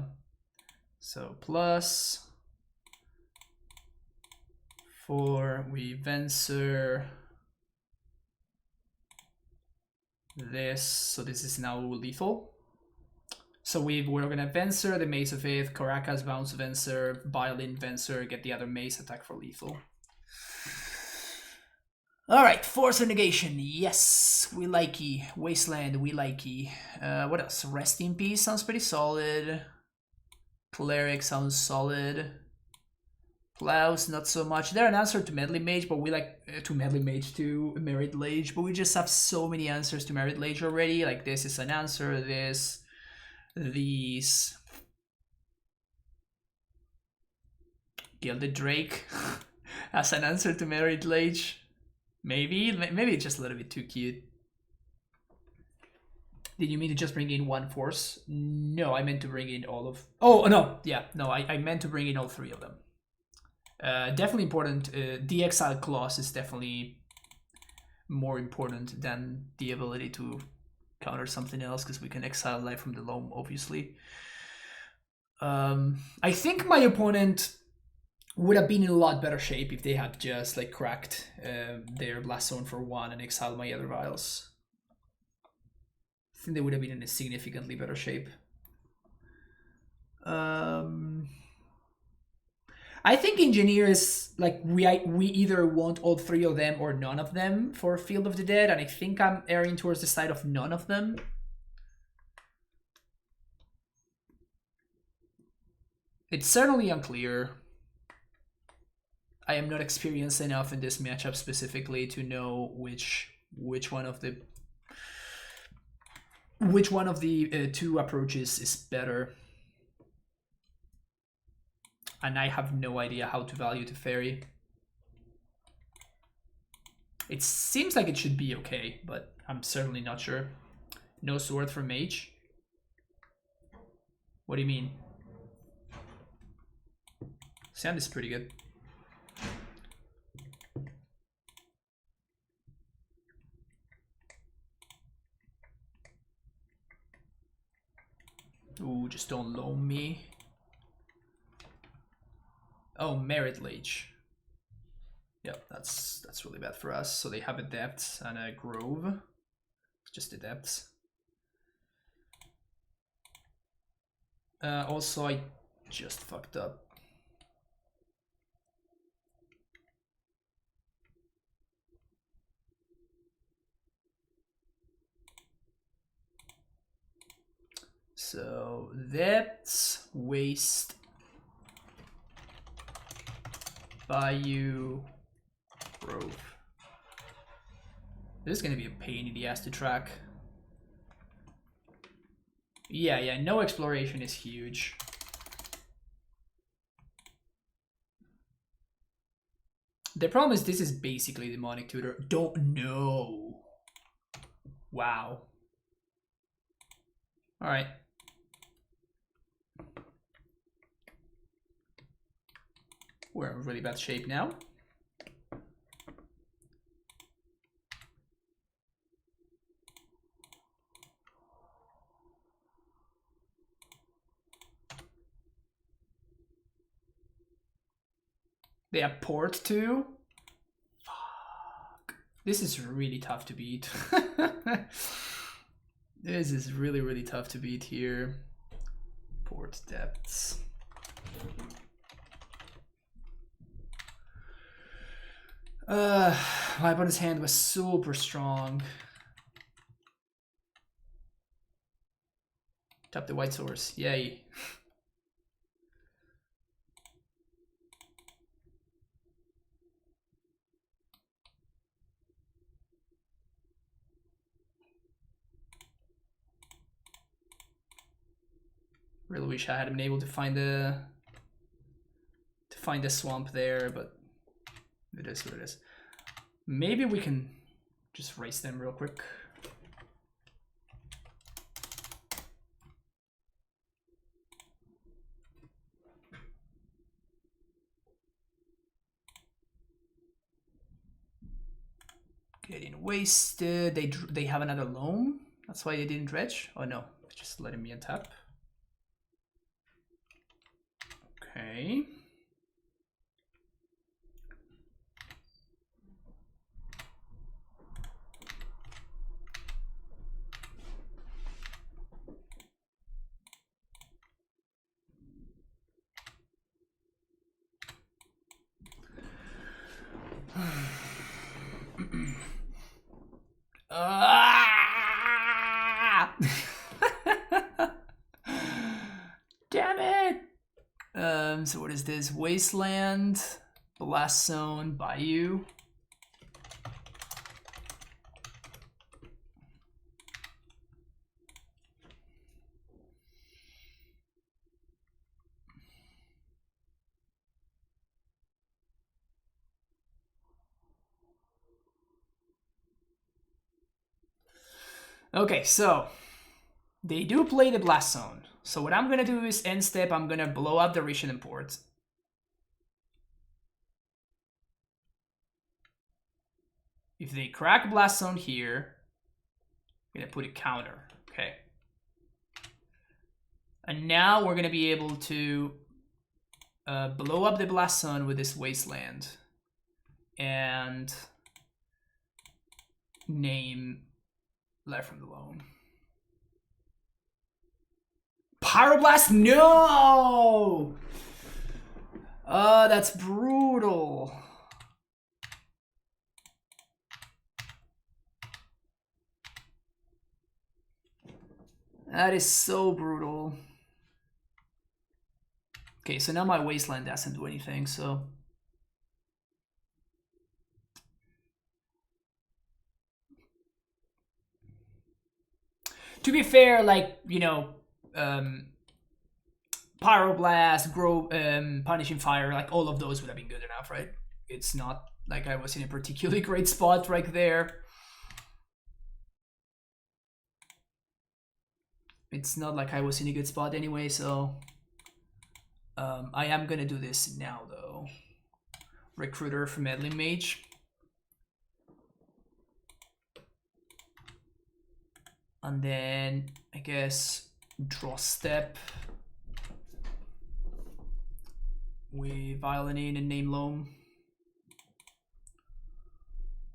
So plus 4, we Venser this, so this is now lethal. So we're gonna Venser the Mace of Ith, Caracas bounce Venser, Violin Venser, get the other Mace attack for lethal. Alright, Force of Negation, yes, we likey. Wasteland, we likey. What else? Rest in Peace sounds pretty solid. Cleric sounds solid. Plows, not so much. They're an answer to Melee Mage, but we like to Merit Lage, but we just have so many answers to Merit Lage already. Like this is an answer, this, these. Gilded Drake. As an answer to Married Lage. Maybe it's just a little bit too cute. Did you mean to just bring in one force? No, I meant to bring in all of... Oh, no. Yeah, no, I meant to bring in all 3 of them. Definitely important. The exile clause is definitely more important than the ability to counter something else, because we can exile Life from the Loam, obviously. I think my opponent would have been in a lot better shape if they had just like cracked their Blast Zone for 1 and exiled my other Vials. I think they would have been in a significantly better shape. I think Engineers, like, we either want all 3 of them or none of them for Field of the Dead, and I think I'm erring towards the side of none of them. It's certainly unclear. I am not experienced enough in this matchup specifically to know which one of the 2 approaches is better. And I have no idea how to value Teferi. It seems like it should be okay, but I'm certainly not sure. No sword for Mage? What do you mean? Sand is pretty good. Ooh, just don't loan me. Oh, Merit Lage. Yep, that's really bad for us. So they have a Depth and a Grove. Just the Depths. Also, I just fucked up. So Depths, Waste, Bayou, Grove. This is gonna be a pain in the ass to track. Yeah, no exploration is huge. The problem is this is basically Demonic Tutor. Don't know. Wow. Alright. We're in really bad shape now. They have Port too. Fuck. This is really tough to beat. This is really tough to beat here. Port Depths. My opponent's hand was super strong. Tap the White Source. Yay. Really wish I had been able to find the swamp there, but it is what it is. Maybe we can just race them real quick. Getting wasted. They have another loam. That's why they didn't dredge. Oh no, just letting me untap. Okay. Damn it! So what is this? Wasteland, Blast Zone, Bayou. Okay, so they do play the Blast Zone. So what I'm gonna do is end step, I'm gonna blow up the Rishon Import. If they crack Blast Zone here, I'm gonna put a counter. Okay. And now we're gonna be able to blow up the Blast Zone with this Wasteland. And name Life from the Loam. Pyroblast? No! That's brutal. That is so brutal. Okay, so now my Wasteland doesn't do anything, so... To be fair, like, you know, Pyroblast, Punishing Fire, like all of those would have been good enough, right? It's not like I was in a particularly great spot right there. It's not like I was in a good spot anyway, so... I am gonna do this now, though. Recruiter for Meddling Mage. And then, I guess, draw step with Violin and Name Loam.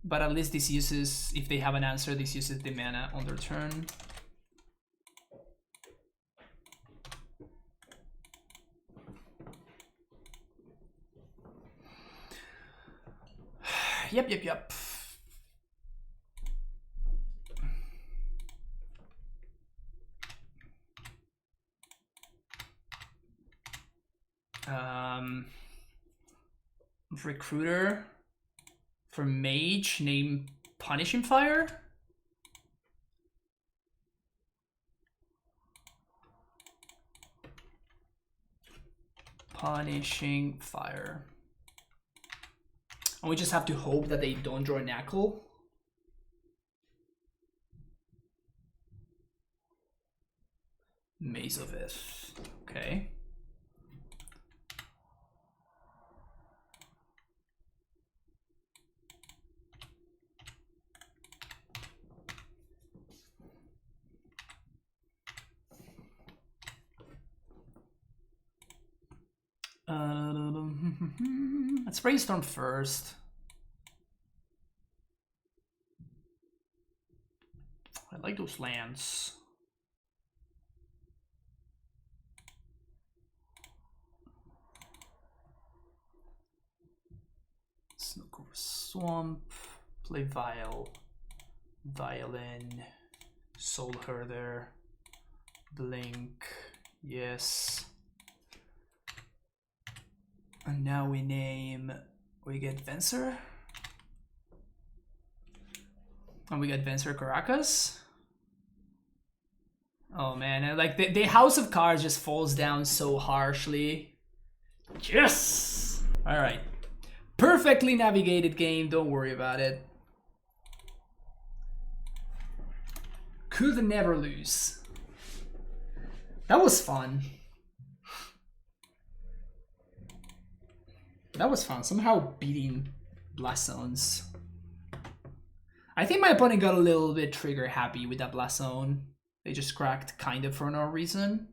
But at least this uses, if they have an answer, this uses the mana on their turn. Yep. Recruiter for Mage, name Punishing Fire. Punishing Fire. And we just have to hope that they don't draw Knuckle. Maze of Ith. Okay. Let's brainstorm first. I like those lands. Snook over Swamp. Play Violin. Soul Herder. Blink. Yes. And now we get Venser. And we get Venser Caracas. Oh man, like the House of Cards just falls down so harshly. Yes! Alright. Perfectly navigated game, don't worry about it. Could never lose. That was fun. That was fun. Somehow beating Blast Zones. I think my opponent got a little bit trigger happy with that Blast Zone. They just cracked kind of for no reason.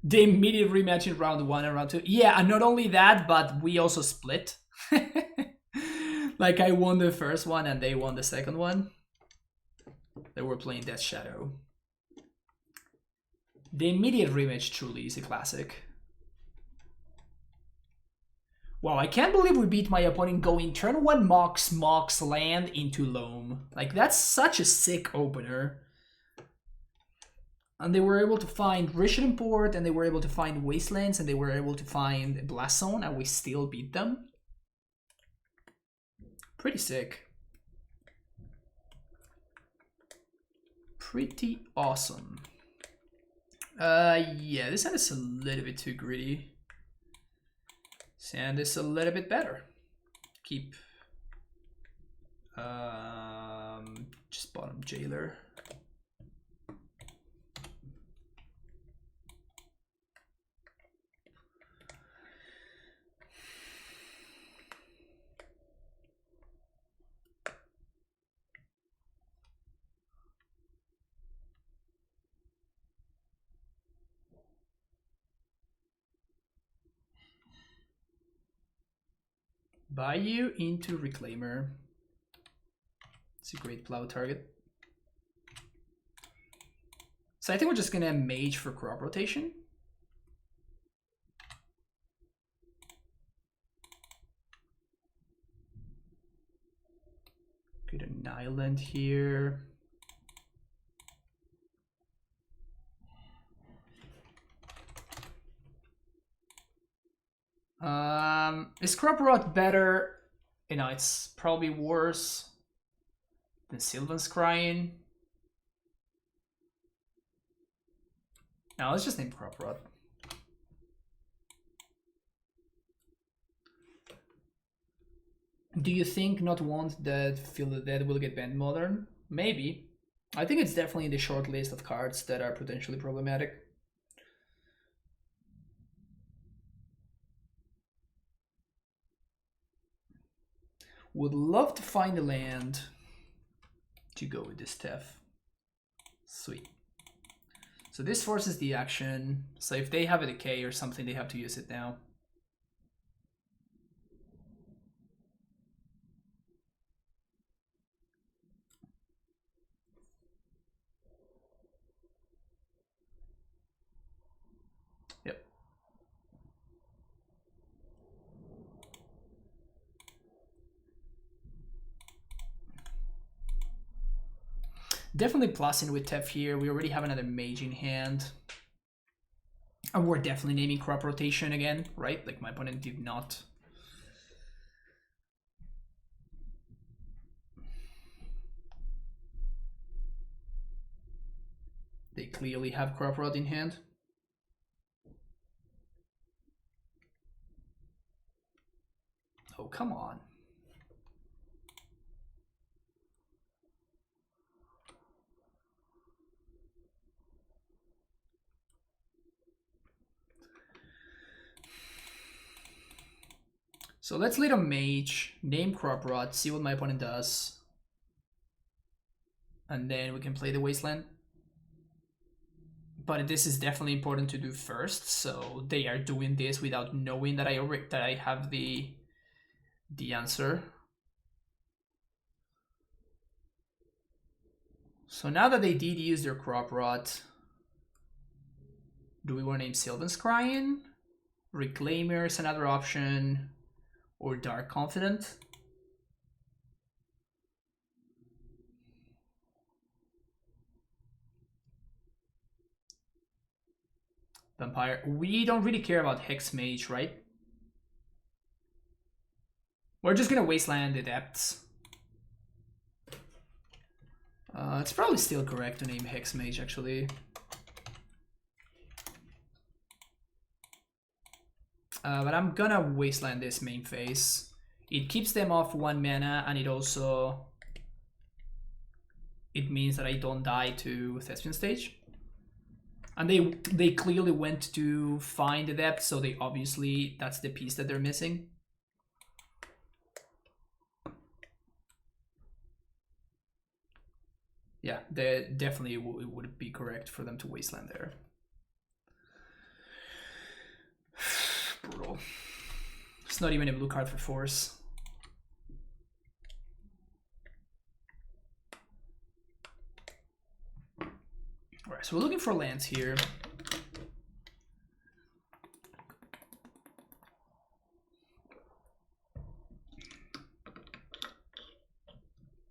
They immediately rematch in round 1 and round 2. Yeah, and not only that, but we also split. Like I won the first one and they won the second one. They were playing Death Shadow. The immediate rematch truly is a classic. Wow, I can't believe we beat my opponent going turn 1 Mox land into Loam. Like, that's such a sick opener. And they were able to find Rishon Import, and they were able to find Wastelands, and they were able to find Blast Zone, and we still beat them. Pretty sick. Pretty awesome. Yeah, this hand is a little bit too greedy. Sand is a little bit better. Keep Just bottom jailer. Buy you into Reclaimer. It's a great plow target. So I think we're just gonna mage for crop rotation. Get an island here. Is crop rot better? You know, it's probably worse than Sylvan's Crying. Now let's just name crop rot. Do you think not want that Feel the Dead will get banned modern? Maybe. I think it's definitely in the short list of cards that are potentially problematic. Would love to find a land to go with this Tef. Sweet. So this forces the action. So if they have a decay or something, they have to use it now. Yep. Definitely plus in with Tef here. We already have another mage in hand. And we're definitely naming crop rotation again, right? Like my opponent did not. They clearly have crop rot in hand. Oh, come on. So let's lead a mage, name crop rot, see what my opponent does. And then we can play the wasteland. But this is definitely important to do first, so they are doing this without knowing that I have the answer. So now that they did use their crop rot, do we want to name Sylvan's Crying? Reclaimer is another option, or Dark Confident. Vampire. We don't really care about Hex Mage, right? We're just gonna wasteland the depths. It's probably still correct to name Hex Mage, actually. But I'm gonna wasteland this main phase. It keeps them off 1 mana, and it also... it means that I don't die to Thespian Stage. And they clearly went to find the depth, so they obviously... that's the piece that they're missing. Yeah, definitely it would be correct for them to wasteland there. Brutal. It's not even a blue card for force. Alright, so we're looking for lands here.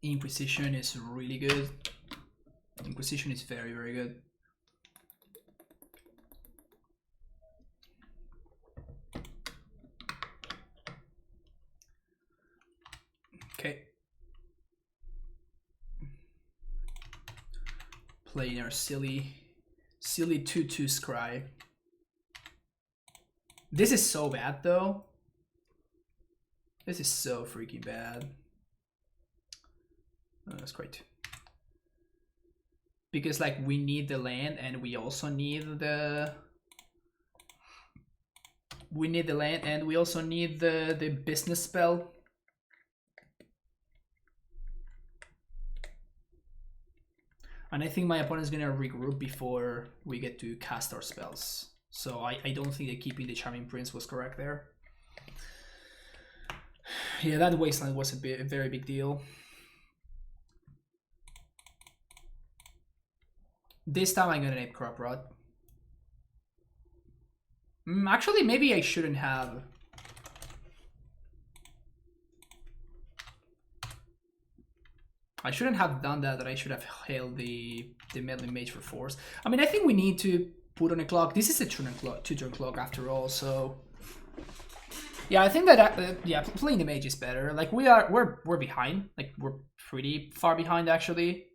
Inquisition is really good. Inquisition is very, very good. Okay. Playing our silly 2/2 scry. This is so bad though. This is so freaking bad. That's great. because like we need the land and we also need the land and we also need the business spell. And I think my opponent is gonna regroup before we get to cast our spells. So I don't think that keeping the Charming Prince was correct there. Yeah, that wasteland was a very big deal. This time I'm gonna name Crop Rot. Actually, maybe I shouldn't have. I shouldn't have done that. I should have hailed the Meddling Mage for force. I mean, I think we need to put on a clock. This is a two-turn clock after all, so yeah, I think that yeah, playing the mage is better. Like we're behind. Like we're pretty far behind actually.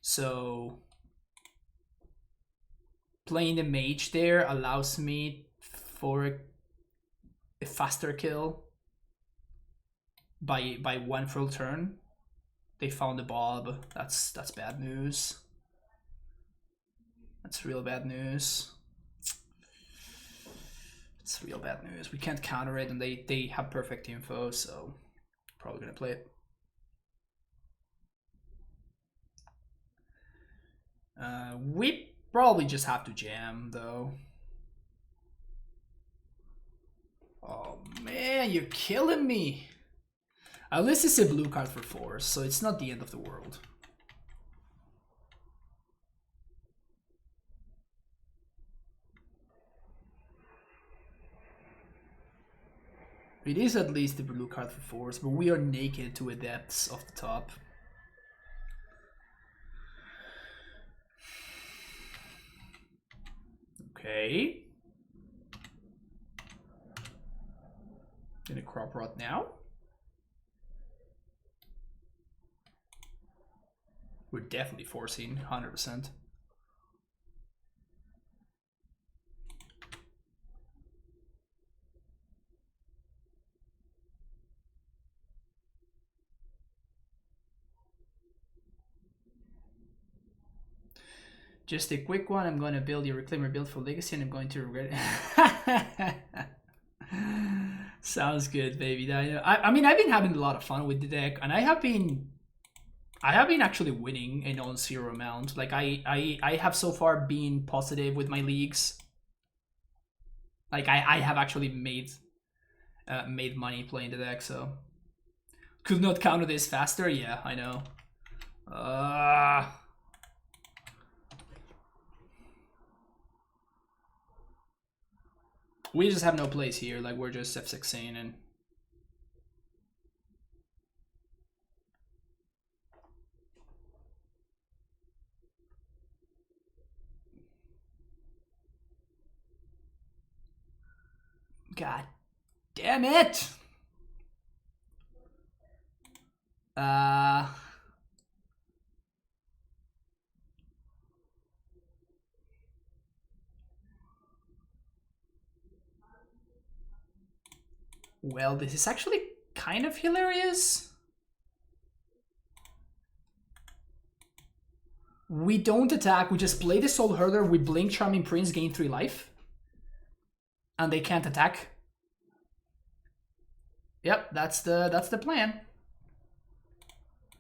So playing the mage there allows me for a faster kill by one full turn. They found the Bob. That's bad news. That's real bad news. It's real bad news. We can't counter it, and they have perfect info, so probably gonna play it. We probably just have to jam though. Oh man, you're killing me. At least it's a blue card for force, so it's not the end of the world. It is at least the blue card for force, but we are naked to the depths of the top. Okay. Gonna Crop Rot now. We're definitely forcing 100%. Just a quick one. I'm going to build your Reclaimer build for Legacy, and I'm going to regret it. Sounds good, baby. I mean, I've been having a lot of fun with the deck, and I have been actually winning a non-zero amount. Like I have so far been positive with my leagues. Like I have actually made money playing the deck, so could not counter this faster. Yeah, I know. We just have no place here. Like we're just F6ing and. God damn it! Well, this is actually kind of hilarious. We don't attack, we just play the Soul Herder, we blink Charming Prince, gain 3 life. And they can't attack. Yep, that's the plan.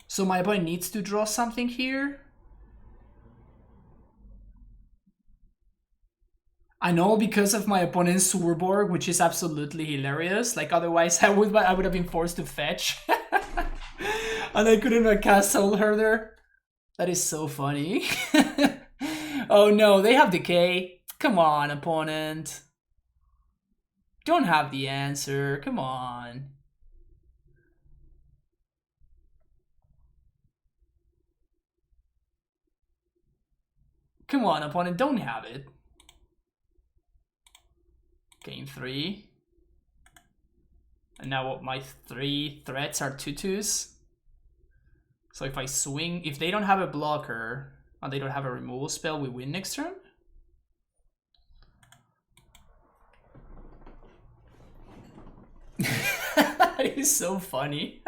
So my opponent needs to draw something here. I know, because of my opponent's Surborg, which is absolutely hilarious. Like otherwise I would have been forced to fetch. And I couldn't cast Soul Herder. That is so funny. Oh no, they have Decay. Come on, opponent. Don't have the answer. Come on. Come on, opponent, don't have it. Gain 3. And now what, my 3 threats are 2/2s. So if I swing, if they don't have a blocker and they don't have a removal spell, we win next turn. That is so funny.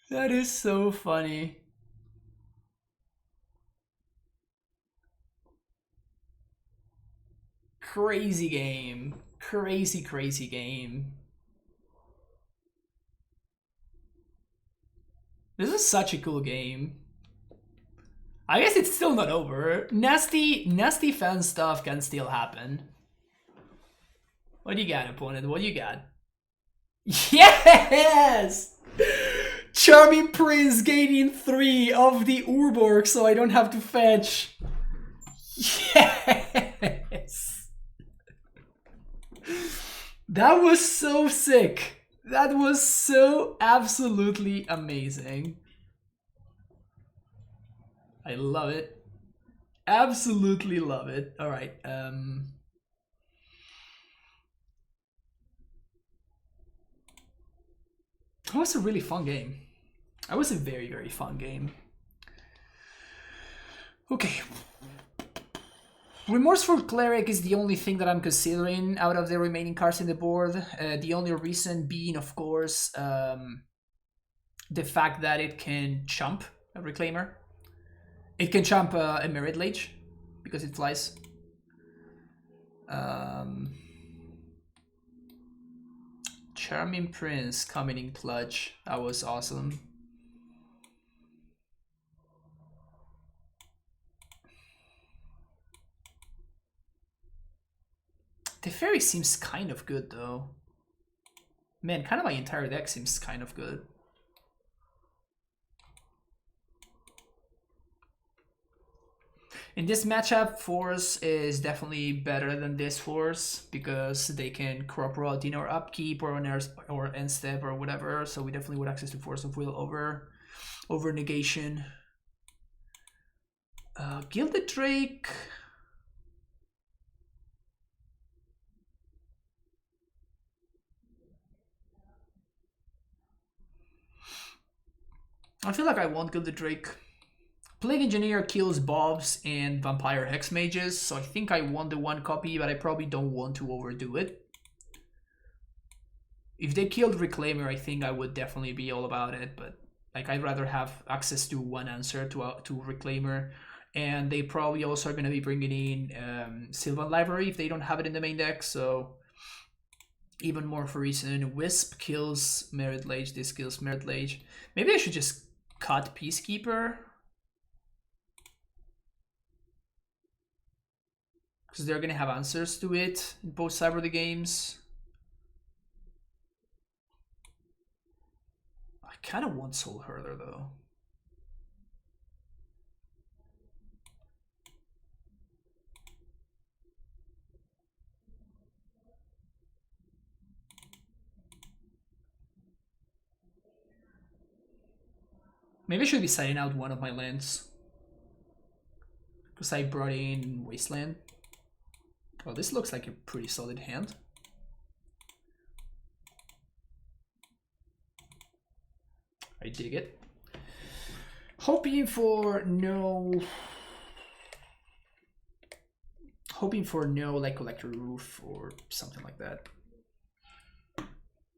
That is so funny. crazy game. Crazy, crazy game. This is such a cool game. I guess it's still not over. Nasty fan stuff can still happen. What do you got, opponent? What do you got? Yes! Charming Prince gaining 3 of the Urborg so I don't have to fetch. Yes! That was so sick. That was so absolutely amazing. I love it. Absolutely love it. All right. That was a really fun game. That was a very, very fun game. Okay. Remorseful Cleric is the only thing that I'm considering out of the remaining cards in the board. The only reason being, of course, the fact that it can chump a Reclaimer. It can chump a Merit Lage because it flies. Charming Prince coming in clutch. That was awesome. The Fairy seems kind of good though. Man, kind of my entire deck seems kind of good. In this matchup, Force is definitely better than this Force because they can crop rot in our upkeep or end step or whatever. So we definitely would access to Force of Will over negation. Gilded Drake. I feel like I want Gilded Drake. Plague Engineer kills Bobs and Vampire Hex Mages, so I think I want the 1 copy, but I probably don't want to overdo it. If they killed Reclaimer, I think I would definitely be all about it, but like I'd rather have access to 1 answer to Reclaimer, and they probably also are going to be bringing in Sylvan Library if they don't have it in the main deck, so even more for reason. Wisp kills Merit Lage, this kills Merit Lage. Maybe I should just cut Peacekeeper. Because they're going to have answers to it in both Cyber the games. I kind of want Soul Hurler though. Maybe I should be siding out one of my lands. Because I brought in Wasteland. Well, this looks like a pretty solid hand. I dig it. Hoping for no like Collector Roof or something like that.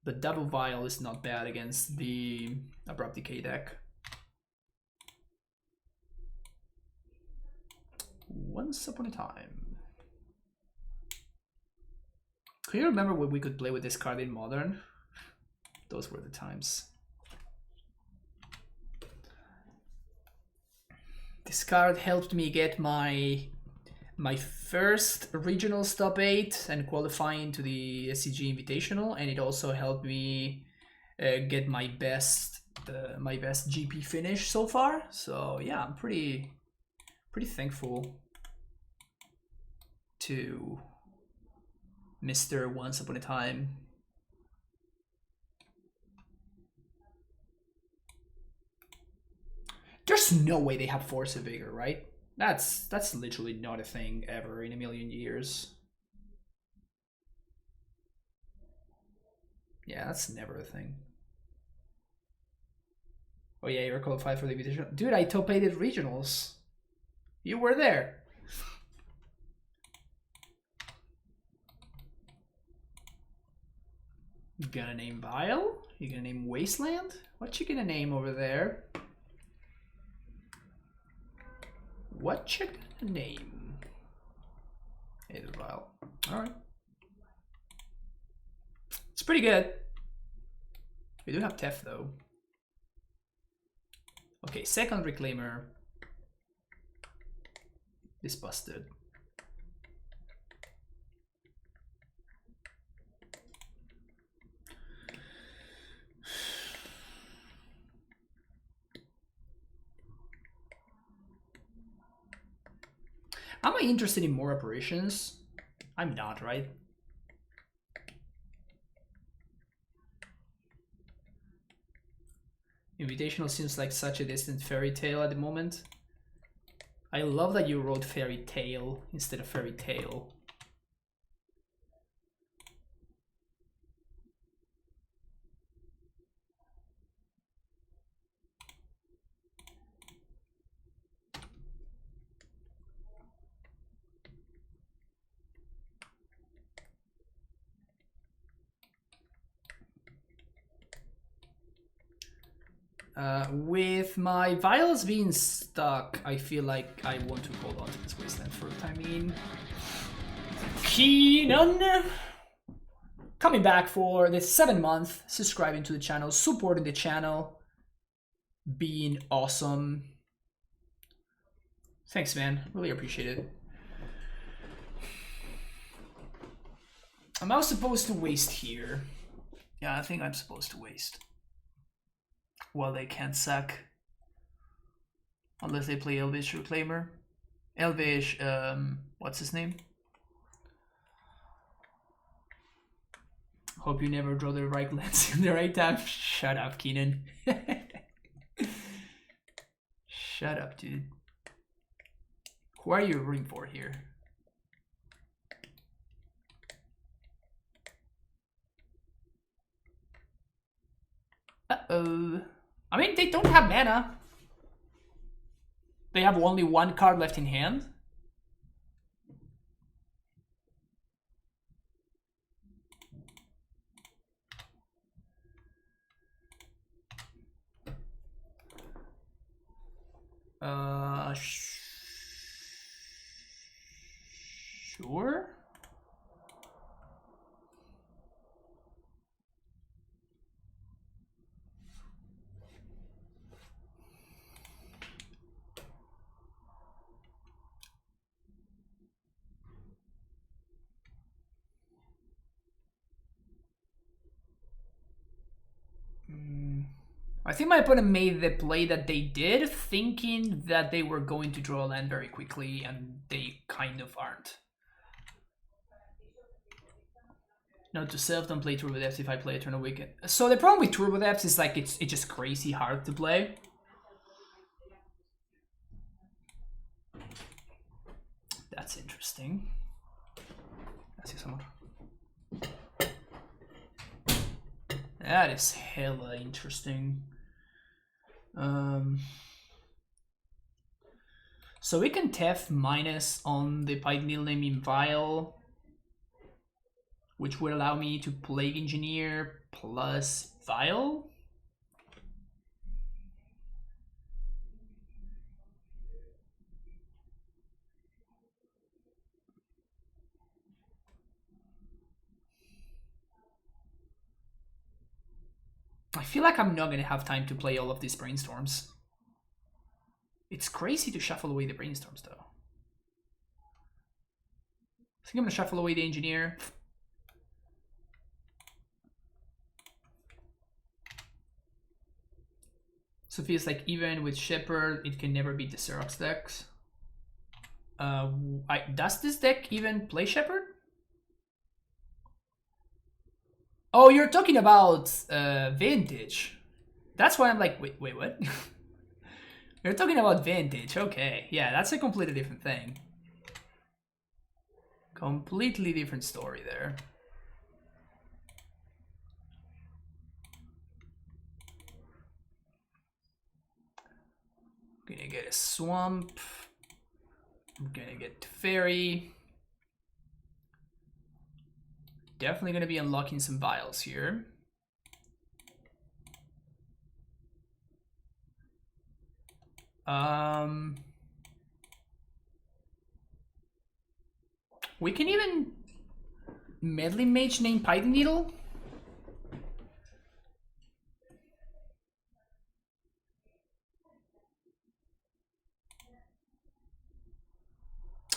But double Vial is not bad against the Abrupt Decay deck. Once upon a time. Can you remember when we could play with this card in Modern? Those were the times. This card helped me get my first regionals top 8 and qualifying to the SCG Invitational, and it also helped me get my best GP finish so far. So yeah, I'm pretty thankful to Mr. Once Upon a Time. There's no way they have Force of Vigor, right? That's literally not a thing ever in a million years. Yeah, that's never a thing. Oh yeah, you're qualified for the invitation. Dude, I top 8 regionals. You were there. You gonna name Vial? You gonna name Wasteland? What you gonna name over there? What you gonna name? Hey, the Vial. Alright. It's pretty good. We do have Tef though. Okay, second Reclaimer. This busted. Am I interested in more apparitions? I'm not, right? Invitational seems like such a distant fairy tale at the moment. I love that you wrote fairy tale instead of fairy tale. With my Vials being stuck, I feel like I want to hold on to this wasteland for the time being. Keenan! Coming back for the 7th month, subscribing to the channel, supporting the channel, being awesome. Thanks, man. Really appreciate it. Am I supposed to waste here? Yeah, I think I'm supposed to waste. Well, they can't sack. Unless they play Elvish Reclaimer. Elvish, what's his name? Hope you never draw the right lens in the right time. Shut up, Keenan. Shut up, dude. Who are you rooting for here? Uh-oh. I mean, they don't have mana. They have only one card left in hand. Sure. I think my opponent made the play that they did, thinking that they were going to draw a land very quickly, and they kind of aren't. Note to self, don't play Turbo Depths if I play Eternal Wicked. So the problem with Turbo Depths is like it's just crazy hard to play. That's interesting. Gracias, amor. That is hella interesting. So we can Tef minus on the Pied Name in Vial, which would allow me to Plague Engineer plus Vial. I feel like I'm not gonna have time to play all of these Brainstorms. It's crazy to shuffle away the Brainstorms though. I think I'm gonna shuffle away the Engineer. So it feels like even with Shepherd, it can never beat the Xerox decks. Does this deck even play Shepherd? Oh, you're talking about Vintage. That's why I'm like, wait, what? You're talking about Vintage, okay. Yeah, that's a completely different thing. Completely different story there. Gonna get a Swamp. I'm gonna get Fairy. Definitely gonna be unlocking some Vials here. We can even meddling mage named Pithing Needle?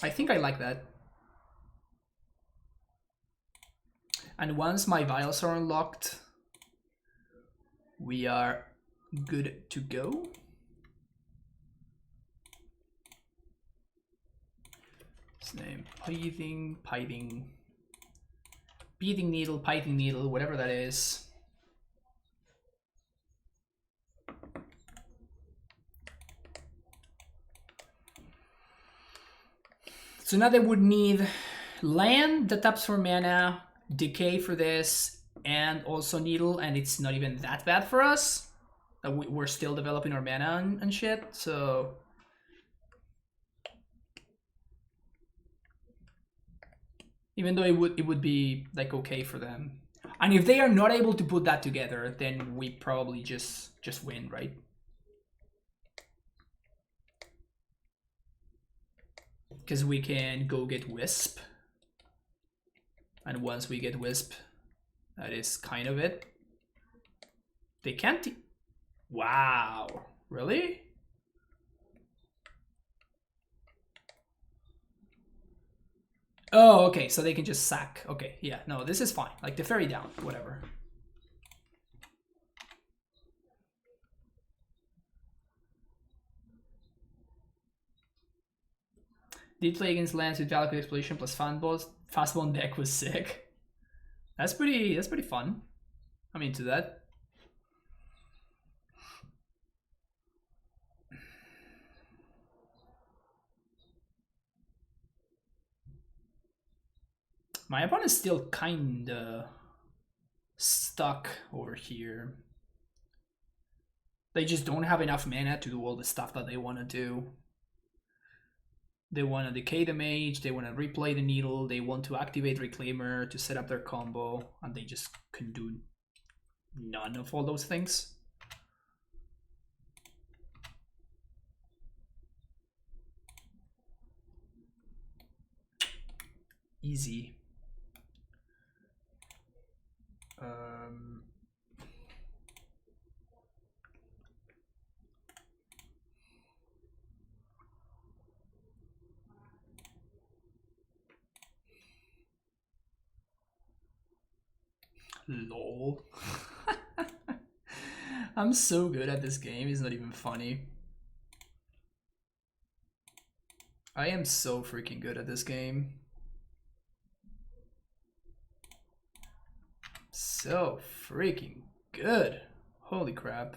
I think I like that. And once my vials are unlocked, we are good to go. His name, Pithing Needle, whatever that is. So now they would need land that taps for mana, decay for this, and also needle, and it's not even that bad for us. We're still developing our mana and shit, so... Even though it would be like okay for them. And if they are not able to put that together, then we probably just win, right? Because we can go get Wisp. And once we get Wisp, that is kind of it. They can't... Wow. Really? Oh, okay, so they can just sack. Okay, yeah, no, this is fine. Like, the fairy down, whatever. Did play against lands with Valkyrie Explosion plus Fastball deck was sick. That's pretty fun. I'm into that. My opponent's still kinda stuck over here. They just don't have enough mana to do all the stuff that they want to do. They want to decay the mage, they want to replay the needle, they want to activate Reclaimer to set up their combo, and they just can do none of all those things. Easy. Lol. I'm so good at this game, it's not even funny. I am so freaking good at this game. So freaking good. Holy crap.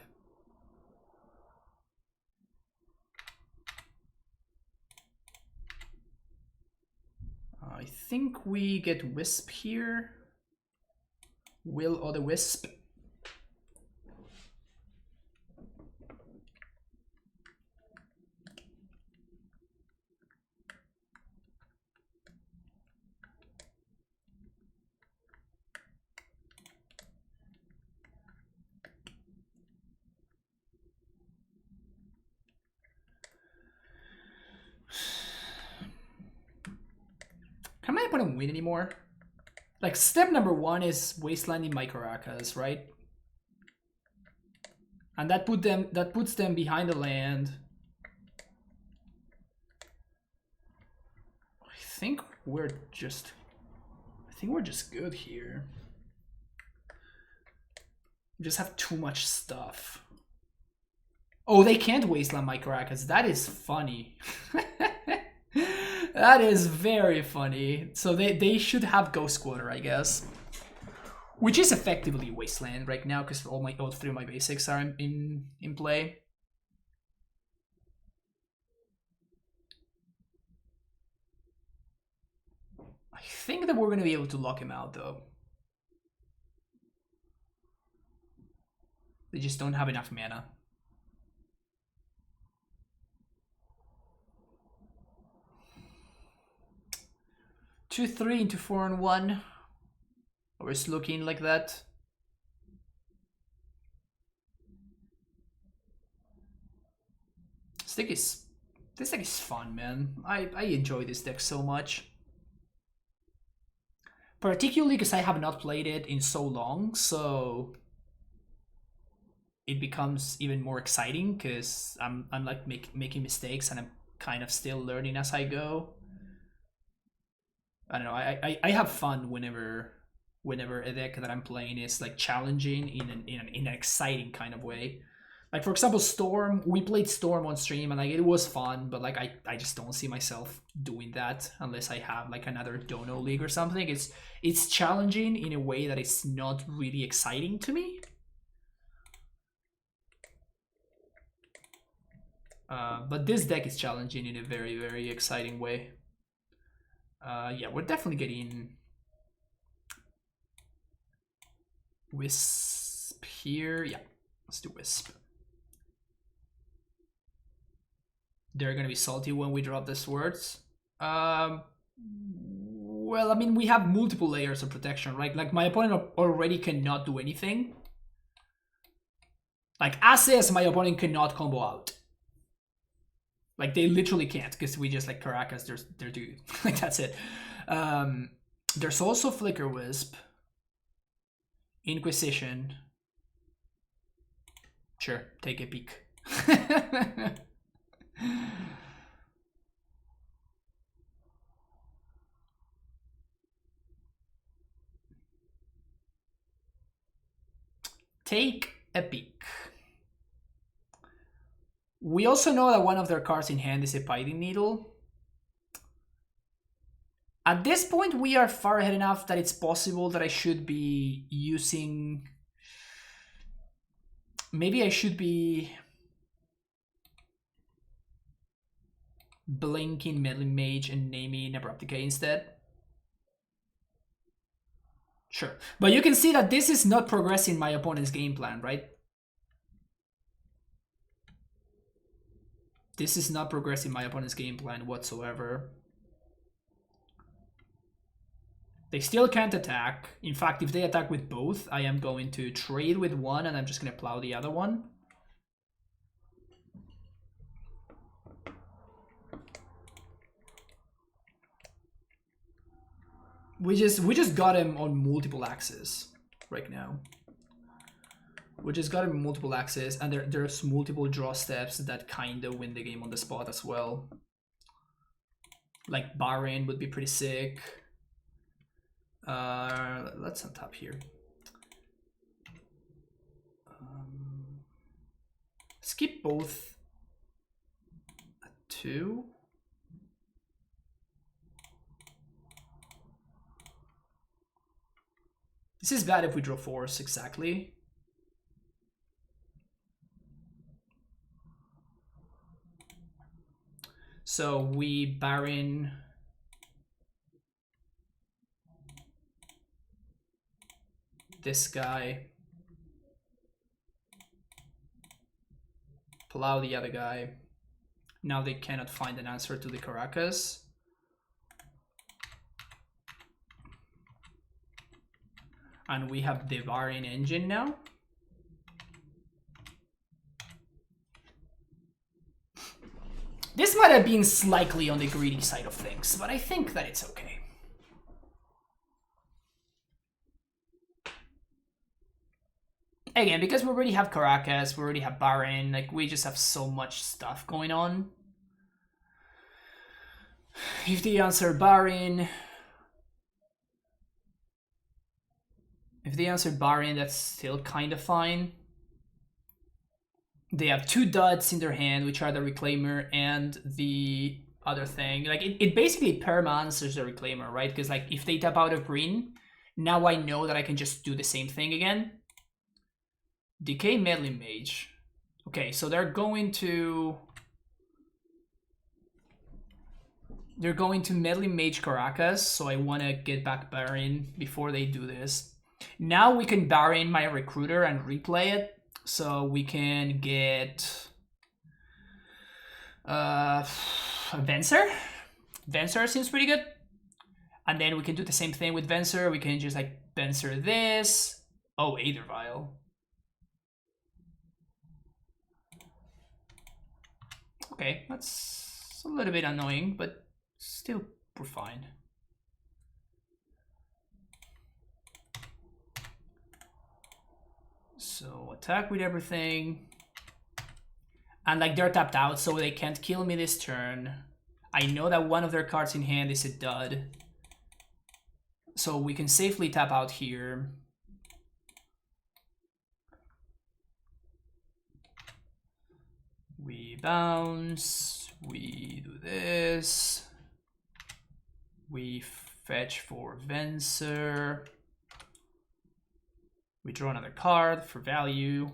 I think we get Wisp here. Will or the Wisp. Can my opponent win anymore? Like, step number 1 is wastelanding my Caracas, right? And that puts them behind the land. I think we're just good here. We just have too much stuff. Oh, they can't wasteland my Caracas. That is funny. That is very funny. So they should have Ghost Quarter, I guess. Which is effectively Wasteland right now, because all 3 of my basics are in play. I think that we're going to be able to lock him out, though. They just don't have enough mana. Two, 3 into 4 and 1. Or it's looking like that. This deck is fun, man. I enjoy this deck so much. particularly because I have not played it in so long, so it becomes even more exciting because I'm like making mistakes and I'm kind of still learning as I go. I don't know. I have fun whenever a deck that I'm playing is like challenging in an exciting kind of way. Like for example, Storm. We played Storm on stream and like it was fun, but like I just don't see myself doing that unless I have like another Dono League or something. It's challenging in a way that it's not really exciting to me. But this deck is challenging in a very, very exciting way. Yeah, we're definitely getting Wisp here. Yeah, let's do Wisp. They're gonna be salty when we drop the swords. Well, I mean, we have multiple layers of protection, right? Like, my opponent already cannot do anything. Like, as is, my opponent cannot combo out. Like, they literally can't, because we just, like, Caracas, they're dude. Like, that's it. There's also Flicker Wisp. Inquisition. Sure, take a peek. Take a peek. We also know that one of their cards in hand is a Pithing Needle. At this point, we are far ahead enough that it's possible that I should be using... Maybe I should be... blinking Meddling Mage and naming Abrupt Decay instead. Sure. But you can see that this is not progressing my opponent's game plan, right? This is not progressing my opponent's game plan whatsoever. They still can't attack. In fact, if they attack with both, I am going to trade with one and I'm just going to plow the other one. We just got him on multiple axes right now. We just got him on multiple axes, and there's multiple draw steps that kind of win the game on the spot as well. Like Baron would be pretty sick. Let's untap here. Skip both at 2. This is bad if we draw 4s, exactly. So we Baron this guy, plow the other guy. Now they cannot find an answer to the Caracas. And we have the Baron engine now. This might have been slightly on the greedy side of things, but I think that it's okay. Again, because we already have Caracas, we already have Baron, like we just have so much stuff going on. If they answer Baron... If they answer Baron, that's still kind of fine. They have 2 duds in their hand, which are the Reclaimer and the other thing. Like, it basically perma-answers the Reclaimer, right? Because, like, if they tap out of green, now I know that I can just do the same thing again. Decay Meddling Mage. Okay, so they're going to Meddling Mage Caracas, so I want to get back Baron before they do this. Now we can Baron my Recruiter and replay it. So we can get Venser. Venser seems pretty good. And then we can do the same thing with Venser. We can just like Venser this. Oh, Aether Vial. Okay, that's a little bit annoying, but still we're fine. So attack with everything. And like they're tapped out, so they can't kill me this turn. I know that one of their cards in hand is a dud. So we can safely tap out here. We bounce, we do this. We fetch for Venser. We draw another card for value.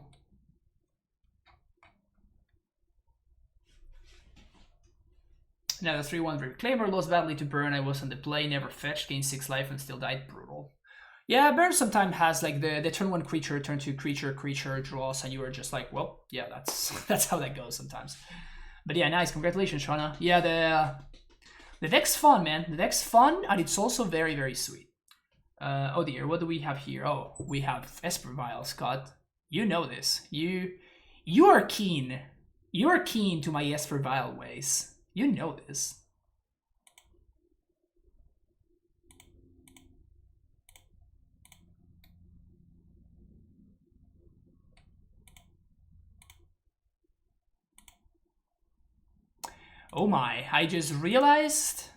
Now the 3/1 Reclaimer lost badly to burn. I was on the play, never fetched, gained 6 life and still died. Brutal. Yeah, burn sometimes has like the turn 1 creature, turn 2 creature draws, and you are just like, well, yeah, that's how that goes sometimes. But yeah, nice, congratulations, Shauna. Yeah, the deck's fun, man. The deck's fun, and it's also very, very sweet. Oh dear, what do we have here? Oh, we have Esper Vials, Scott. You know this. You are keen. You are keen to my Esper Vial ways. You know this. Oh my, I just realized.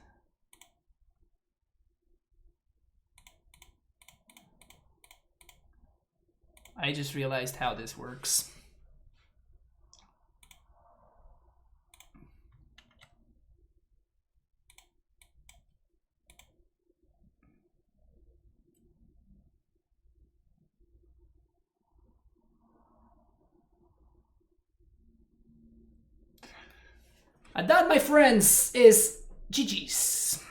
I just realized how this works. And that, my friends, is GG's.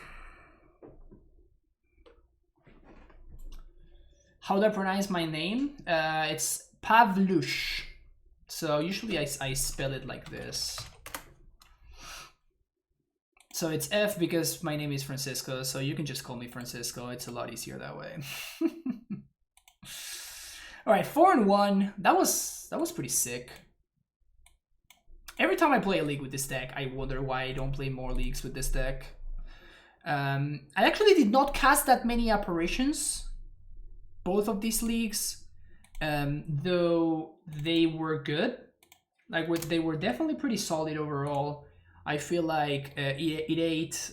How do I pronounce my name? It's Pavlush. So usually I spell it like this. So it's F because my name is Francisco, so you can just call me Francisco. It's a lot easier that way. All right, 4-1. That was pretty sick. Every time I play a league with this deck, I wonder why I don't play more leagues with this deck. I actually did not cast that many apparitions, both of these leagues, though they were good. Like they were definitely pretty solid overall. I feel like it ate.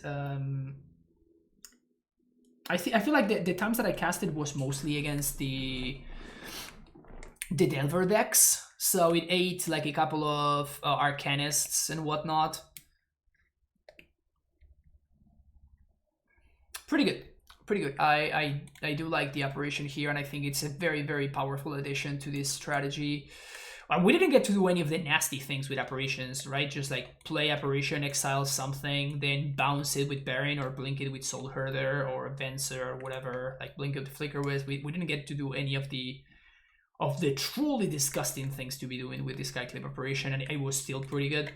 I feel like the times that I casted was mostly against the Delver decks. So it ate like a couple of Arcanists and whatnot. Pretty good. Pretty good. I do like the apparition here, and I think it's a very, very powerful addition to this strategy. We didn't get to do any of the nasty things with apparitions, right? Just like play apparition, exile something, then bounce it with Baron or blink it with Soul Herder or Venser or whatever, like blink it with Flicker with. We didn't get to do any of the truly disgusting things to be doing with this Skyclip apparition, and it was still pretty good.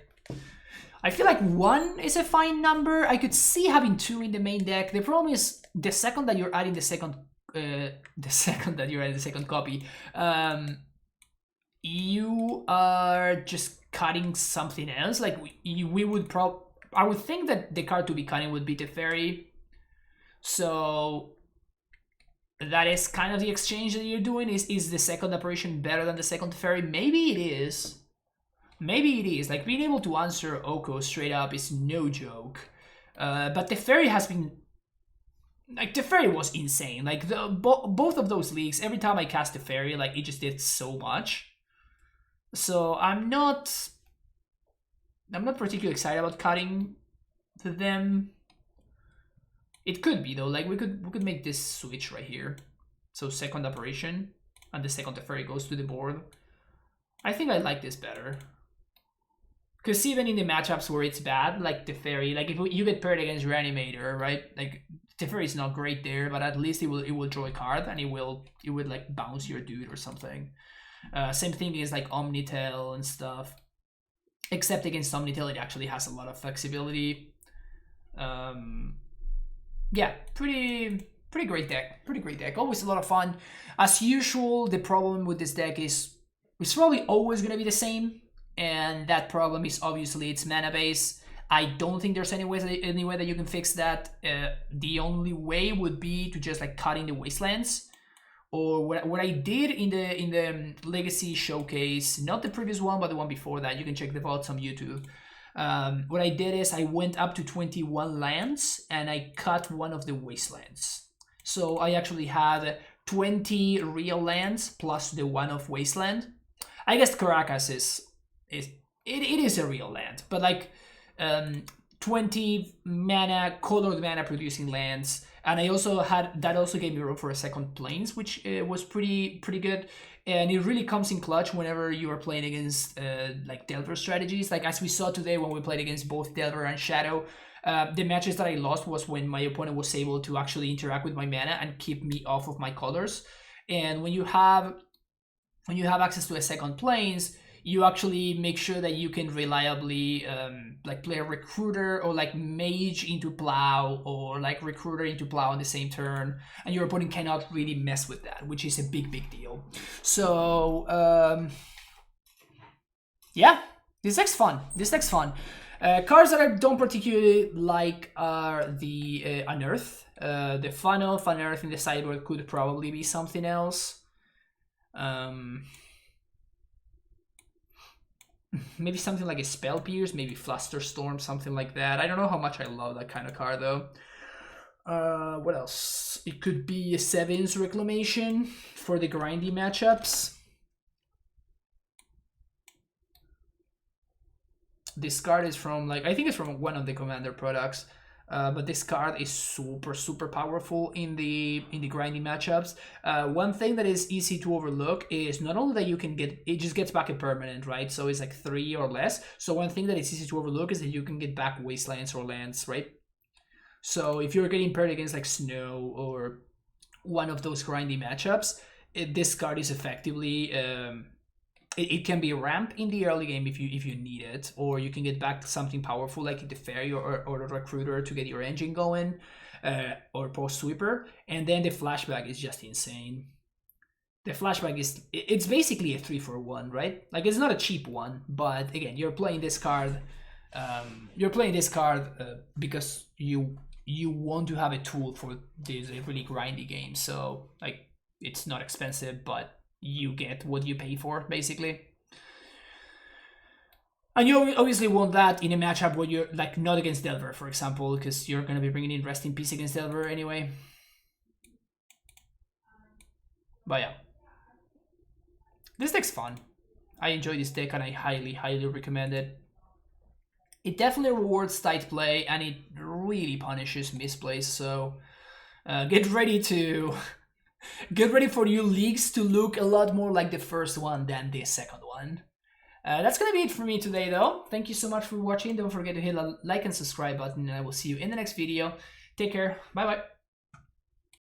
I feel like 1 is a fine number. I could see having 2 in the main deck. The problem is the second that you're adding the second copy, you are just cutting something else. Like I would think that the card to be cutting would be Teferi. So that is kind of the exchange that you're doing. Is the second apparition better than the second Teferi? Maybe it is. Maybe it is. Like being able to answer Oko straight up is no joke. But Teferi has been, like, Teferi was insane. Like both of those leagues, every time I cast Teferi, like it just did so much. So I'm not particularly excited about cutting to them. It could be though. Like we could make this switch right here. So second apparition and the second Teferi goes to the board. I think I like this better. Because even in the matchups where it's bad, like Teferi, like if you get paired against Reanimator, right? Like Teferi is not great there, but at least it will draw a card and it would like bounce your dude or something. Same thing is like Omnitel and stuff. Except against Omnitel, it actually has a lot of flexibility. Yeah, pretty great deck. Pretty great deck. Always a lot of fun. As usual, the problem with this deck is it's probably always gonna be the same. And that problem is obviously its mana base. I don't think there's any way that you can fix that. The only way would be to just like cut in the wastelands or what I did in the Legacy Showcase, not the previous one, but the one before that. You can check the VODs on YouTube. What I did is I went up to 21 lands and I cut one of the wastelands. So I actually had 20 real lands plus the one of wasteland. I guess Caracas it is a real land, but like 20 mana, colored mana producing lands. And I also had, that also gave me room for a second planes, which was pretty good. And it really comes in clutch whenever you are playing against like Delver strategies. Like as we saw today when we played against both Delver and Shadow, the matches that I lost was when my opponent was able to actually interact with my mana and keep me off of my colors. And when you have access to a second planes, you actually make sure that you can reliably like play a recruiter or like mage into plow or like recruiter into plow on the same turn, and your opponent cannot really mess with that, which is a big deal. So yeah, this deck's fun. Cards that I don't particularly like are the Unearth. The Unearth in the sideboard could probably be something else. Maybe something like a Spell Pierce, maybe Flusterstorm, something like that. I don't know how much I love that kind of card though. What else? It could be a Seven's Reclamation for the grindy matchups. This card is from, like, I think it's from one of the Commander products. But this card is super powerful in the grinding matchups. One thing that is easy to overlook is not only that you can get, it just gets back a permanent, right? So it's like 3 or less. So one thing that is easy to overlook is that you can get back wastelands or lands, right? So if you're getting paired against like Snow or one of those grinding matchups, this card is effectively it can be a ramp in the early game if you need it, or you can get back something powerful like the Fairy or the Recruiter to get your engine going, or Post Sweeper, and then the flashback is just insane. The flashback it's basically a 3-for-1, right? Like it's not a cheap one, but again, you're playing this card. Because you want to have a tool for this really grindy game. So like it's not expensive, but you get what you pay for, basically. And you obviously want that in a matchup where you're like not against Delver, for example, because you're going to be bringing in Rest in Peace against Delver anyway. But yeah, this deck's fun. I enjoy this deck and I highly recommend it. It definitely rewards tight play and it really punishes misplays, so get ready for your leagues to look a lot more like the first one than the second one. That's gonna be it for me today though. Thank you so much for watching. Don't forget to hit the like and subscribe button, and I will see you in the next video. Take care. Bye bye.